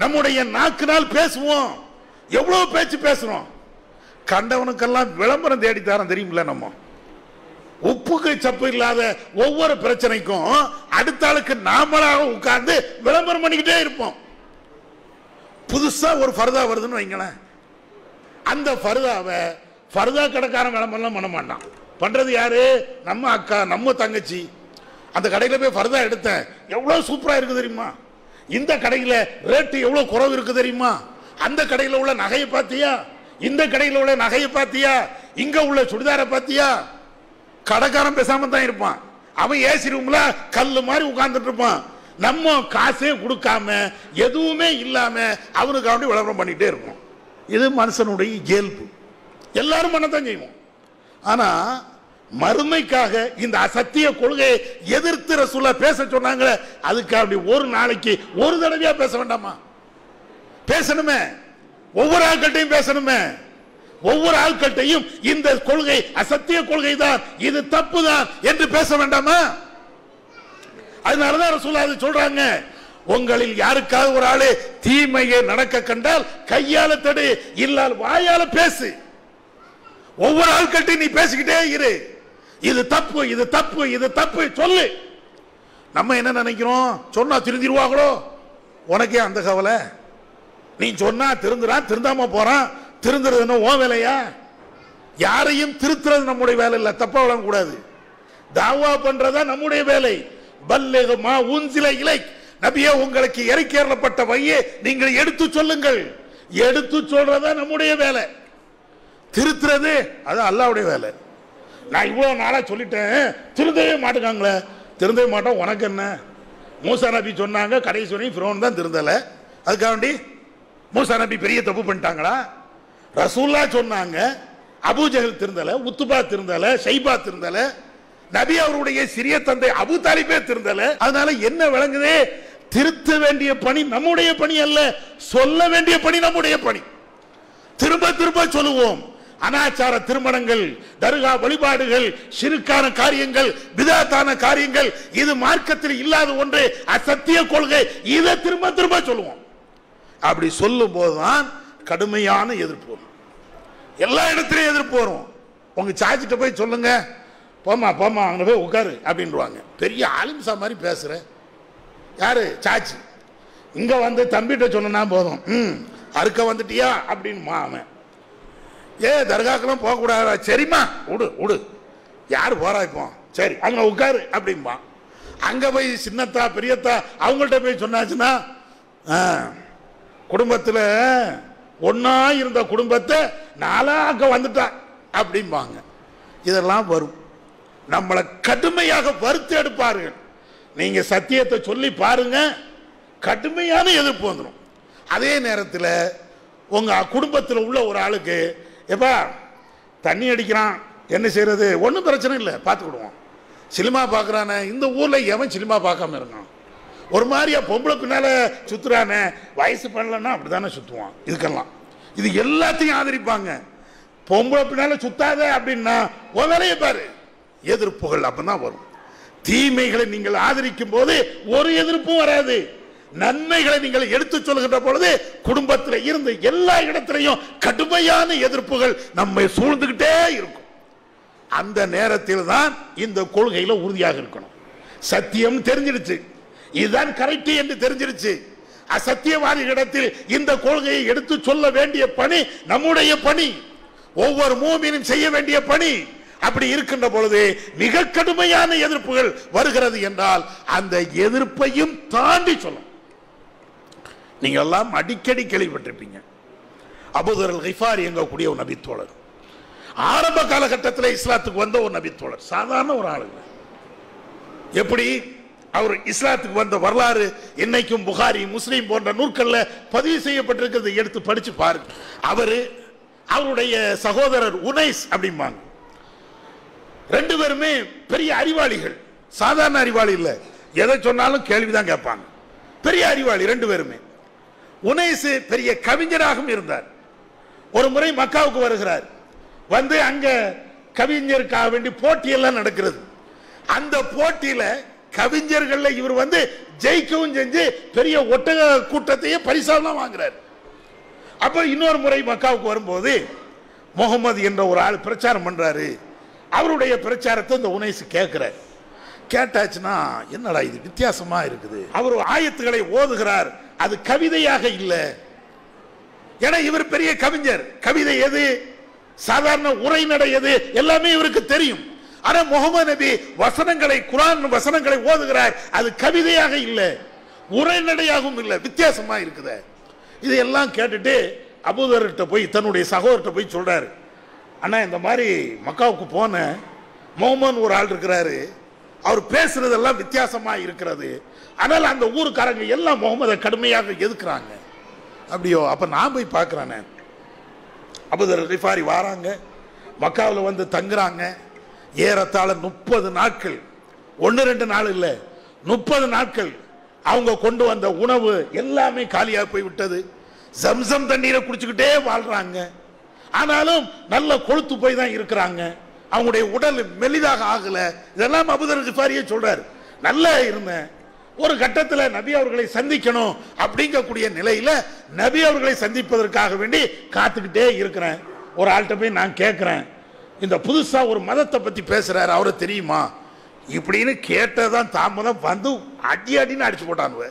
நம்முடைய நாக்கினால் பேசுவோம். எவ்வளவு பேச்சு பேசுறோம். கண்டவனுக்கெல்லாம் விளம்பரம் தேடி தரோம் தெரியுமில்ல. நம்ம உப்புக்கு சப்பு இல்லாத ஒவ்வொரு பிரச்சனைக்கும் அடுத்த ஆளுக்கு நாமளாக உட்கார்ந்து விளம்பரம் பண்ணிக்கிட்டே இருப்போம். புதுசா ஒரு ஃபர்தா வருதுன்னு வைங்களேன், அந்த ஃபர்தாவை ஃபர்தா கடைக்காரன் விளம்பரம் பண்ண மாட்டான். பண்றது யாரு? நம்ம அக்கா, நம்ம தங்கச்சி. அந்த கடையில் போய் ஃபர்தா எடுத்தேன், எவ்வளவு சூப்பரா இருக்கு தெரியுமா? இந்த கடையில் ரேட்டு எவ்வளவு குறைவு இருக்கு தெரியுமா? அந்த கடையில் உள்ள நகையை பார்த்தியா? இந்த கடையில் உள்ள நகையை பார்த்தியா? இங்க உள்ள சுடிதாரை பார்த்தியா? கடைக்காரன் பேசாம தான் இருப்பான். அவன் ஏசி ரூம்ல கல்லு மாதிரி உட்கார்ந்துட்டு இருப்பான். நம்ம காசே கொடுக்காம எதுவுமே இல்லாம அவனுக்கு அவனுடைய விளம்பரம் பண்ணிட்டே இருப்போம். இது மனுஷனுடைய இயல்பு. எல்லாரும் பண்ணத்தான் செய்வோம். ஆனா மறுமைக்காக இந்த அசத்திய கொள்கையை எதிர்த்து ரசூலுல்லாஹ் பேச சொன்னாங்க. அதுக்கு அப்படி ஒரு நாளைக்கு ஒரு தடவையா பேச வேண்டாமா? பேசணுமே. ஒவ்வொரு ஆட்கள்கிட்டையும் பேசணுமே. ஒவ்வொரு ஆட்கள்கிட்டையும் இந்த கொள்கை அசத்திய கொள்கை தான், இது தப்பு தான் என்று பேச வேண்டாமா? அதனாலதான் ரசூலுல்லாஹ் சொல்றாங்க, உங்களில் யாருக்காவது ஒரு ஆளு தீமையை நடக்க கண்டால் கையால தடு, இல்லால் வாயால பேசு. ஒவ்வொரு ஆட்கள்கிட்டையும் நீ பேசிக்கிட்டே இரு. இது தப்பு, இது தப்பு, இது தப்பு சொல்லு. நம்ம என்ன நினைக்கிறோம்? சொன்னா திருந்திருவாங்களோ? உனக்கே அந்த கவலை. நீ சொன்னா திருந்துறான், திருந்தாம போறான். திருந்துறது ஓ வேலையா? யாரையும் திருத்துறது நம்முடைய வேலை இல்ல. தப்பா வளங்க கூடாது. தாவா பண்றதா நம்முடைய வேலை. பல்லிகு மா உன்சில இலைக், நபியே உங்களுக்கு இறக்கேறப்பட்ட வழியை நீங்கள் எடுத்து சொல்லுங்கள். எடுத்து சொல்றதா நம்முடைய வேலை. திருத்துறது அது அல்லாஹ்வுடைய வேலை. நான் இவ்வளவு நாளா சொல்லிட்டேன், திருந்தவே மாட்டேங்காங்களே. திருந்தவே மாட்டோம், உனக்கு என்ன? மூசா நபி சொன்னாங்க, கடைசி வரையும் ஃபிரௌன் தான் திருந்தல. அதுக்காக வேண்டி மூசா நபி பெரிய தப்பு பண்ணிட்டாங்களா? ரசூல்லா சொன்னாங்க, அபூஜஹல் திருந்தல, உத்துபா திருந்தல, ஷைபா திருந்தல, நபி அவருடைய சிறிய தந்தை அபு தாலிபே திருந்தல. அதனால என்ன விளங்குதே? திருத்த வேண்டிய பணி நம்முடைய பணி அல்ல, சொல்ல வேண்டிய பணி நம்முடைய பணி. திரும்ப திரும்ப சொல்லுவோம், அனாச்சார திருமணங்கள், தர்கா வழிபாடுகள், ஷிர்கான காரியங்கள், பிதாத்தான காரியங்கள், இது மார்க்கத்தில் இல்லாத ஒன்று, அசத்திய கொள்கை. இதை திரும்ப திரும்ப சொல்லுவோம். அப்படி சொல்லும் போதுதான் கடுமையான எதிர்ப்பு வரும். எல்லா இடத்திலையும் எதிர்ப்பு வரும். உங்க சாச்சிட்ட போய் சொல்லுங்க, போமா போமா அங்க போய் உட்காரு அப்படின்வாங்க. பெரிய ஆலிம்சா மாதிரி பேசுற யாரு? சாச்சி. இங்க வந்து தம்பிட்ட சொன்னா போதும், அறுக்க வந்துட்டியா அப்படின்னு அவன். தர்காக்கெல்லாம் போக கூடாது. சரிம்மா விடு விடு, யாரு போறா இப்போ, சரி அங்க உட்காரு அப்படின்பா. அங்க போய் சின்னத்தா பெரியத்தா அவங்கள்ட்ட போய் சொன்னாச்சுன்னா, குடும்பத்துல ஒன்னா இருந்த குடும்பத்தை நாளாக வந்துட்டா அப்படிம்பாங்க. இதெல்லாம் வரும். நம்மளை கடுமையாக வறுத்து எடுப்பார்கள். நீங்க சத்தியத்தை சொல்லி பாருங்க, கடுமையான எதிர்ப்பு வந்துடும். அதே நேரத்தில் உங்க குடும்பத்தில் உள்ள ஒரு ஆளுக்கு, எப்பா தண்ணி அடிக்கிறான், என்ன செய்யறது? ஒன்றும் பிரச்சனை இல்லை, பார்த்துக்கிடுவோம். சினிமா பார்க்குறானே, இந்த ஊரில் எவன் சினிமா பார்க்காம இருக்கான்? ஒரு மாதிரியா பொம்பளை பின்னால சுத்துறானே, வயசு பண்ணலன்னா அப்படித்தானே சுத்துவான். இதுக்கெல்லாம் இது எல்லாத்தையும் ஆதரிப்பாங்க. பொம்பளை பின்னால சுத்தாத அப்படின்னா உன் வேலையை பாரு. எதிர்ப்புகள் அப்பதான் வரும். தீமைகளை நீங்கள் ஆதரிக்கும் போது ஒரு எதிர்ப்பும் வராது. நன்மைகளை நீங்கள் எடுத்து சொல்கின்ற பொழுது குடும்பத்தில் இருந்து எல்லா இடத்திலையும் கடுமையான எதிர்ப்புகள் நம்மை சூழ்ந்துகிட்டே இருக்கும். அந்த நேரத்தில் தான் இந்த கொள்கையில உறுதியாக இருக்கணும். சத்தியம் தெரிஞ்சிருச்சு, இதுதான் கரெக்ட் என்று தெரிஞ்சிருச்சு. அசத்தியவாதிகளிடத்தில் இந்த கொள்கையை எடுத்து சொல்ல வேண்டிய பணி நம்முடைய பணி, ஒவ்வொரு மூமினும் செய்ய வேண்டிய பணி. அப்படி இருக்கின்ற பொழுது மிக கடுமையான எதிர்ப்புகள் வருகிறது என்றால் அந்த எதிர்ப்பையும் தாண்டி சொல்லும். நீங்க எல்லாம் அடிக்கடி கேள்விப்பட்டிருப்பீங்க, அபூதர் அல்-கிஃபாரி எங்கக்கூடிய ஒரு நபித்தோழர். ஆரம்ப காலகட்டத்தில் இஸ்லாத்துக்கு வந்த ஒரு நபித்தோழர், சாதாரண ஒரு ஆளுங்க. எப்படி அவர் இஸ்லாத்துக்கு வந்த வரலாறு இன்னைக்கும் புகாரி, முஸ்லீம் போன்ற நூற்கள்ல பதிவு செய்யப்பட்டிருக்கிறது. எடுத்து படிச்சு பாருங்க. அவருடைய சகோதரர் உனைஸ் அப்படிம்பாங்க. ரெண்டு பேருமே பெரிய அறிவாளிகள், சாதாரண அறிவாளி இல்ல, எதை சொன்னாலும் கேள்விதான் கேட்பாங்க. பெரிய அறிவாளி ரெண்டு பேருமே. உனைஸ் பெரிய கவிஞராகவும் இருந்தார். ஒரு முறை மக்காவுக்கு வருகிறார். வந்து அங்க கவிஞருக்காக வேண்டி போட்டியெல்லாம் நடக்கிறது. அந்த போட்டியில கவிஞர்கள் இவர் வந்து ஜெயிக்கவும் செஞ்சு பெரிய ஒட்டக கூட்டத்தையே பரிசாலாம் வாங்குறார். அப்ப இன்னொரு முறை மக்காவுக்கு வரும்போது முகமது என்ற ஒரு ஆள் பிரச்சாரம் பண்றாரு. அவருடைய பிரச்சாரத்தை இந்த உனைஸ் கேட்கிறார். கேட்டாச்சுன்னா என்னடா இது வித்தியாசமா இருக்குது. அவர் ஆயத்துக்களை ஓதுகிறார், அது கவிதையாக இல்லை. ஏன்னா இவர் பெரிய கவிஞர். கவிதை எது, சாதாரண உரைநடை எது, எல்லாமே இவருக்கு தெரியும். ஆனா முகமது நபி வசனங்களை, குர்ஆன் வசனங்களை ஓதுகிறார், அது கவிதையாக இல்லை, உரைநடையாகவும் இல்லை, வித்தியாசமா இருக்குது. இதையெல்லாம் கேட்டுட்டு அபூதர்கிட்ட போய் தன்னுடைய சகோதரர்கிட்ட போய் சொல்றாரு, அண்ணா இந்த மாதிரி மக்காவுக்கு போன முகமது ஒரு ஆள் இருக்கிறாரு, அவர் பேசுறதெல்லாம் வித்தியாசமா இருக்கிறது. ஆனால் அந்த ஊருக்காரங்க எல்லாம் முகமதை கடுமையாக எதுக்குறாங்க. அப்படியோ, அப்ப நான் போய் பார்க்கிறேன். அபூதர் அல்-கிஃபாரி வாராங்க, மக்காவில் வந்து தங்குறாங்க. ஏறத்தாழ 30 நாட்கள், 1-2 நாள் இல்லை, 30 நாட்கள் அவங்க கொண்டு வந்த உணவு எல்லாமே காலியாக போய் விட்டது. ஜம்சம் தண்ணீரை குடிச்சுக்கிட்டே வாழ்றாங்க. ஆனாலும் நல்ல கொழுத்து போய் தான் இருக்கிறாங்க. அவங்களுடைய உடல் மெலிதாக ஆகல. இதெல்லாம் அபூதர் அல்-கிஃபாரியே சொல்றாரு. நல்லா இருந்தேன், ஒரு கட்டத்தில் நபி அவர்களை சந்திக்கணும் அப்படிங்கக்கூடிய நிலையில நபி அவர்களை சந்திப்பதற்காக வேண்டி காத்துக்கிட்டே இருக்கிறேன். ஒரு ஆள்கிட்ட போய் நான் கேட்கிறேன், இந்த புதுசா ஒரு மதத்தை பத்தி பேசுறாரு, அவரை தெரியுமா இப்படின்னு கேட்டதான் தாமதம் வந்து அடி அடின்னு அடிச்சு போட்டானுவ.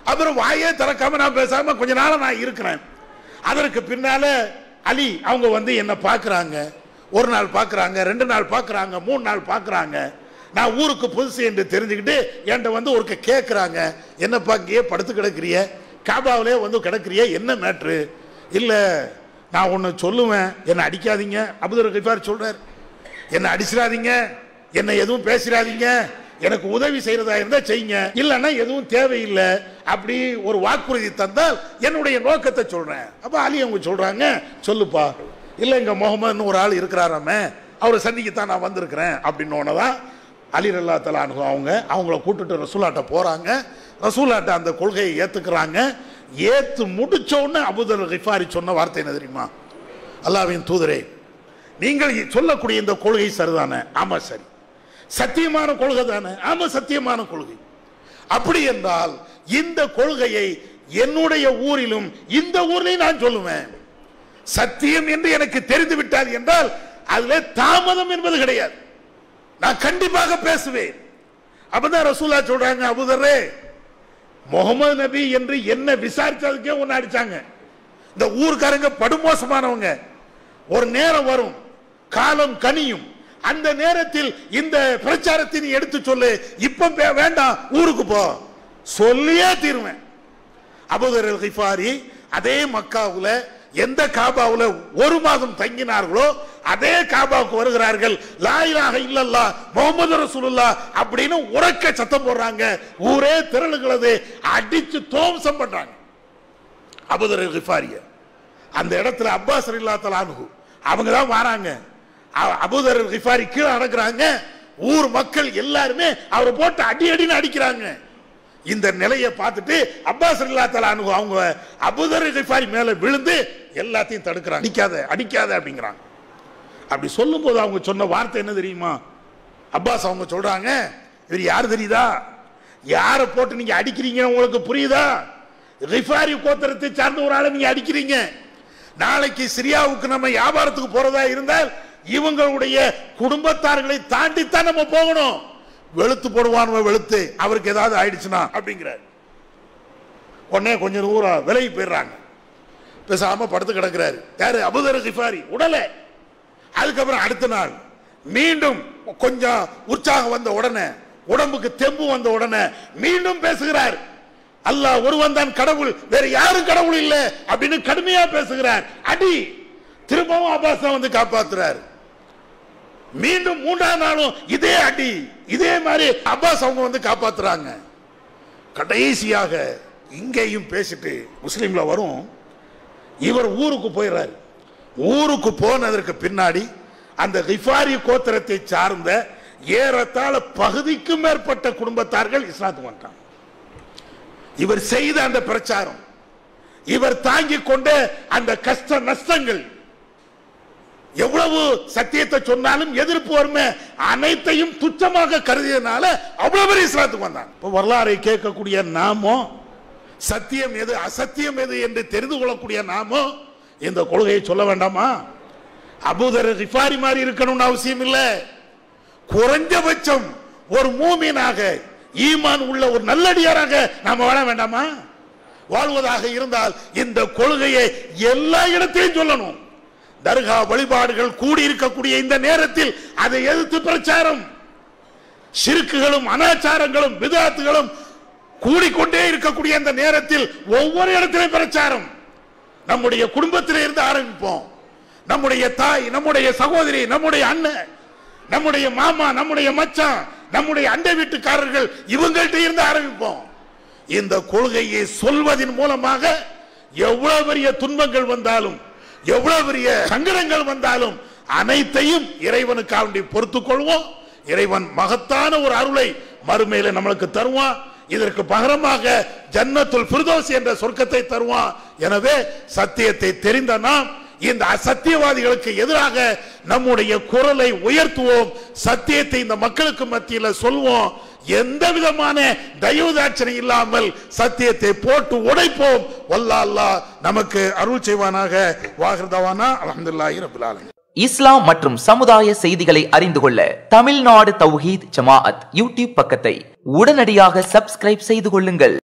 அப்புறம் வாயே திறக்காம நான் பேசாம கொஞ்ச நாள் நான் இருக்கிறேன். அதற்கு பின்னால அலி அவங்க வந்து என்ன பாக்குறாங்க. ஒரு நாள் பாக்குறாங்க, 2 நாள் பாக்குறாங்க, 3 நாள் பாக்குறாங்க. நான் ஊருக்கு புதுசு என்று தெரிஞ்சுக்கிட்டு என்கிட்ட வந்து ஒரு கேட்குறாங்க, என்னப்பா இங்கேயே படுத்து கிடக்கிறிய, காபாவிலே வந்து கிடக்கிறிய, என்ன மேட்ரு? இல்லை நான் ஒன்று சொல்லுவேன், என்னை அடிக்காதீங்க. அபூதர் அல்-கிஃபாரி சொல்றார், என்ன அடிச்சிடாதீங்க, என்ன எதுவும் பேசிடாதீங்க, எனக்கு உதவி செய்யறதா இருந்தா செய்யுங்க, இல்லைன்னா எதுவும் தேவையில்லை அப்படி ஒரு வாக்குறுதி தந்தால் என்னுடைய நோக்கத்தை சொல்றேன். அப்ப அலி அவங்க சொல்றாங்க, சொல்லுப்பா. இல்ல இங்க முகமதுன்னு ஒரு ஆள் இருக்கிறாராமே, அவரை சந்திக்கத்தான் நான் வந்திருக்கிறேன் அப்படின்னோன்னதான் அலி ரலியல்லாஹு தஆலா அன்ஹு அவங்கள கூட்டிட்டு ரசூலாட்ட போறாங்க. ரசூலாட்ட அந்த கொள்கையை ஏத்துக்கிறாங்க. ஏத்து முடிச்ச உடனே அபூதர் கிஃபாரி சொன்ன வார்த்தை என்ன தெரியுமா? அல்லாஹ்வின் தூதரே, நீங்கள் சொல்லக்கூடிய இந்த கொள்கை சரிதானே? ஆமா சரி. சத்தியமான கொள்கை தானே? ஆமா சத்தியமான கொள்கை. அப்படி என்றால் இந்த கொள்கையை என்னுடைய ஊரிலும் இந்த ஊரிலையும் நான் சொல்லுவேன். சத்தியம் என்று எனக்கு தெரிந்து விட்டால் என்றால் அதுல தாமதம் என்பது கிடையாது, நான் கண்டிப்பாக பேசுவேன். அப்பதான் ரசூலா சொல்றாங்க, அபூதரே, முகமது நபி என்று என்ன விசாரிச்சதுக்கே ஒன்னு அடிச்சாங்க. இந்த ஊர்க்காரங்க படுமோசமானவங்க. ஒரு நேரம் வரும், காலம் கனியும், அந்த நேரத்தில் இந்த பிரச்சாரத்தை நீ எடுத்து சொல்லு, இப்ப வேண்டாம், ஊருக்கு போ, சொல்லியே தீருவேன். அபூதர் கிஃபாரி அதே மக்காவுல எந்த காபாவுல ஒரு மாதம் தங்கினார்களோ அதே காபாவுக்கு வருகிறார்கள். லா இலாஹ இல்லல்லாஹ் முஹம்மது ரசூலுல்லாஹ் அப்படின்னு உரக்க சத்தம் போடுறாங்க. ஊரே திரளுகிறது, அடிச்சு தோம்சம் பண்றாங்க அபூதர் கிஃபாரிய. அந்த இடத்துல அப்பாஸ் ரலியல்லாஹு தஆலா அன்ஹு அவங்க தான் வராங்க. அபூதர் கிஃபாரி கீழே அடக்குறாங்க. ஊர் மக்கள் எல்லாருமே அவரை போட்டு அடி அடின்னு அடிக்கிறாங்க. இந்த நிலையை பார்த்துட்டு அப்பாஸ் ரலியல்லாஹு தஆலா அன்ஹு அவங்க அபூதர் கிஃபாரி மேல விழுந்து எல்லாத்தையும் தடுக்கிறாங்க. அடிக்காத அடிக்காத அப்படிங்கிறாங்க. அப்படி சொல்லும் போது அவங்க சொன்ன வார்த்தை என்ன தெரியுமா? அப்பாஸ் அவங்க சொல்றாங்க, இவர் யாரு தெரியுதா? யாரை போட்டு நீங்க அடிக்கிறீங்க உங்களுக்கு புரியுதா? கிஃபாரி கோத்திரத்தை சார்ந்த ஒரு ஆளை நீங்க அடிக்கிறீங்க. நாளைக்கு சிரியாவுக்கு நம்ம வியாபாரத்துக்கு போறதா இருந்தால் இவங்களுடைய குடும்பத்தார்களை தாண்டித்தான் நம்ம போகணும். வெளுத்து போடுவான், வெளுத்து அவருக்கு ஏதாவது ஆயிடுச்சுன்னா அப்படிங்கிறார். உடனே கொஞ்சம் தூரம் விலகி போயிடுறாங்க. பேசாம படுத்து கிடக்கிறாரு. யாரு? அபூதர் கிஃபாரி. உடலை அதுக்கப்புறம் அடுத்த நாள் மீண்டும் கொஞ்சம் உற்சாகம் வந்த உடனே, உடம்புக்கு தெம்பு வந்த உடனே மீண்டும் பேசுகிறார். அல்லாஹ் ஒருவன் தான் கடவுள், வேற யாரும் கடவுள் இல்லை அப்படின்னு கடுமையா பேசுகிறார். அடி திரும்பவும் அப்பாஸ் வந்து காப்பாத்துறாரு. மீண்டும் மூன்றாம் நாளும் இதே அடி, இதே மாதிரி அப்பாஸ் அவங்க வந்து காப்பாத்துறாங்க. கடைசியாக இங்கேயும் பேசிட்டு முஸ்லிம்ல வரும், இவர் ஊருக்கு போயிடுறாரு. ஊருக்கு போனதற்கு பின்னாடி அந்த கிஃபாரி கோத்திரத்தை சார்ந்த ஏறத்தாழ பகுதிக்கும் மேற்பட்ட குடும்பத்தார்கள் இஸ்லாத்துக்கு வந்தாங்க. இவர் செய்த அந்த பிரச்சாரம், இவர் தாங்கிக் கொண்ட அந்த கஷ்ட நஷ்டங்கள், எவ்வளவு சத்தியத்தை சொன்னாலும் எதிர்ப்பு வருமே, அனைத்தையும் துச்சமாக கருதியதுனால அவ்வளவு பேர் இஸ்லாத்துக்கு வந்தாங்க. வரலாறை கேட்கக்கூடிய நாமோ, சத்தியம் எது அசத்தியம் எது என்று தெரிந்து கொள்ளக்கூடிய நாமோ இந்த கொள்கையை சொல்ல வேண்டாமா? அபூதர் கிஃபாரி மாதிரி இருக்கணும்னு அவசியம் இல்லை. குறைஞ்சபட்சம் ஒரு மூமினாக, ஈமான் உள்ள ஒரு நல்லடியாராக நாம வாழ வேண்டாமா? வாழ்வதாக இருந்தால் இந்த கொள்கையை எல்லா இடத்திலும் சொல்லணும். தர்கா வழிபாடுகள் கூடி இருக்கக்கூடிய இந்த நேரத்தில் அதை எதிர்த்து பிரச்சாரம், ஷிர்க்குகளும் அனாச்சாரங்களும் பிதாத்துகளும் கூடிக்கொண்டே இருக்கக்கூடிய இந்த நேரத்தில் ஒவ்வொரு இடத்திலும் பிரச்சாரம். நம்முடைய குடும்பத்திலே இருந்து ஆரம்பிப்போம். நம்முடைய தாய், நம்முடைய சகோதரி, நம்முடைய அண்ணன், நம்முடைய மாமா, நம்முடைய மச்சான், நம்முடைய அண்டை வீட்டுக்காரர்கள், இவங்கள்ட்ட இருந்து ஆரம்பிப்போம். இந்த கொள்கையை சொல்வதன் மூலமாக எவ்வளவு பெரிய துன்பங்கள் வந்தாலும், எவ்வளவு பெரிய சங்கடங்கள் வந்தாலும் அனைத்தையும் இறைவனுக்காக பொறுத்துக் கொள்வோம். இறைவன் மகத்தான ஒரு அருளை மறுமையில நம்மளுக்கு தருவான். இதற்கு பகரமாக ஜன்னத்துல் ஃபிர்தௌஸ் என்ற சொர்க்கத்தை தருவான். எனவே சத்தியத்தை தெரிந்த நாம் இந்த அசத்தியவாதிகளுக்கு எதிராக நம்முடைய குரலை உயர்த்துவோம். சத்தியத்தை இந்த மக்களுக்கு மத்தியில் சொல்வோம். எந்த விதமான தயவுதாட்சணை இல்லாமல் சத்தியத்தை போட்டு உடைப்போம். வல்லா அல்லாஹ் நமக்கு அருள் செய்வானாக. வாஹிர்தவானா அல்ஹம்துலில்லாஹி ரப்பில் ஆலமீன். இஸ்லாம் மற்றும் சமுதாய செய்திகளை அறிந்து கொள்ள தமிழ்நாடு தௌஹீத் ஜமாஅத் யூடியூப் பக்கத்தை உடனடியாக சப்ஸ்கிரைப் செய்து கொள்ளுங்கள்.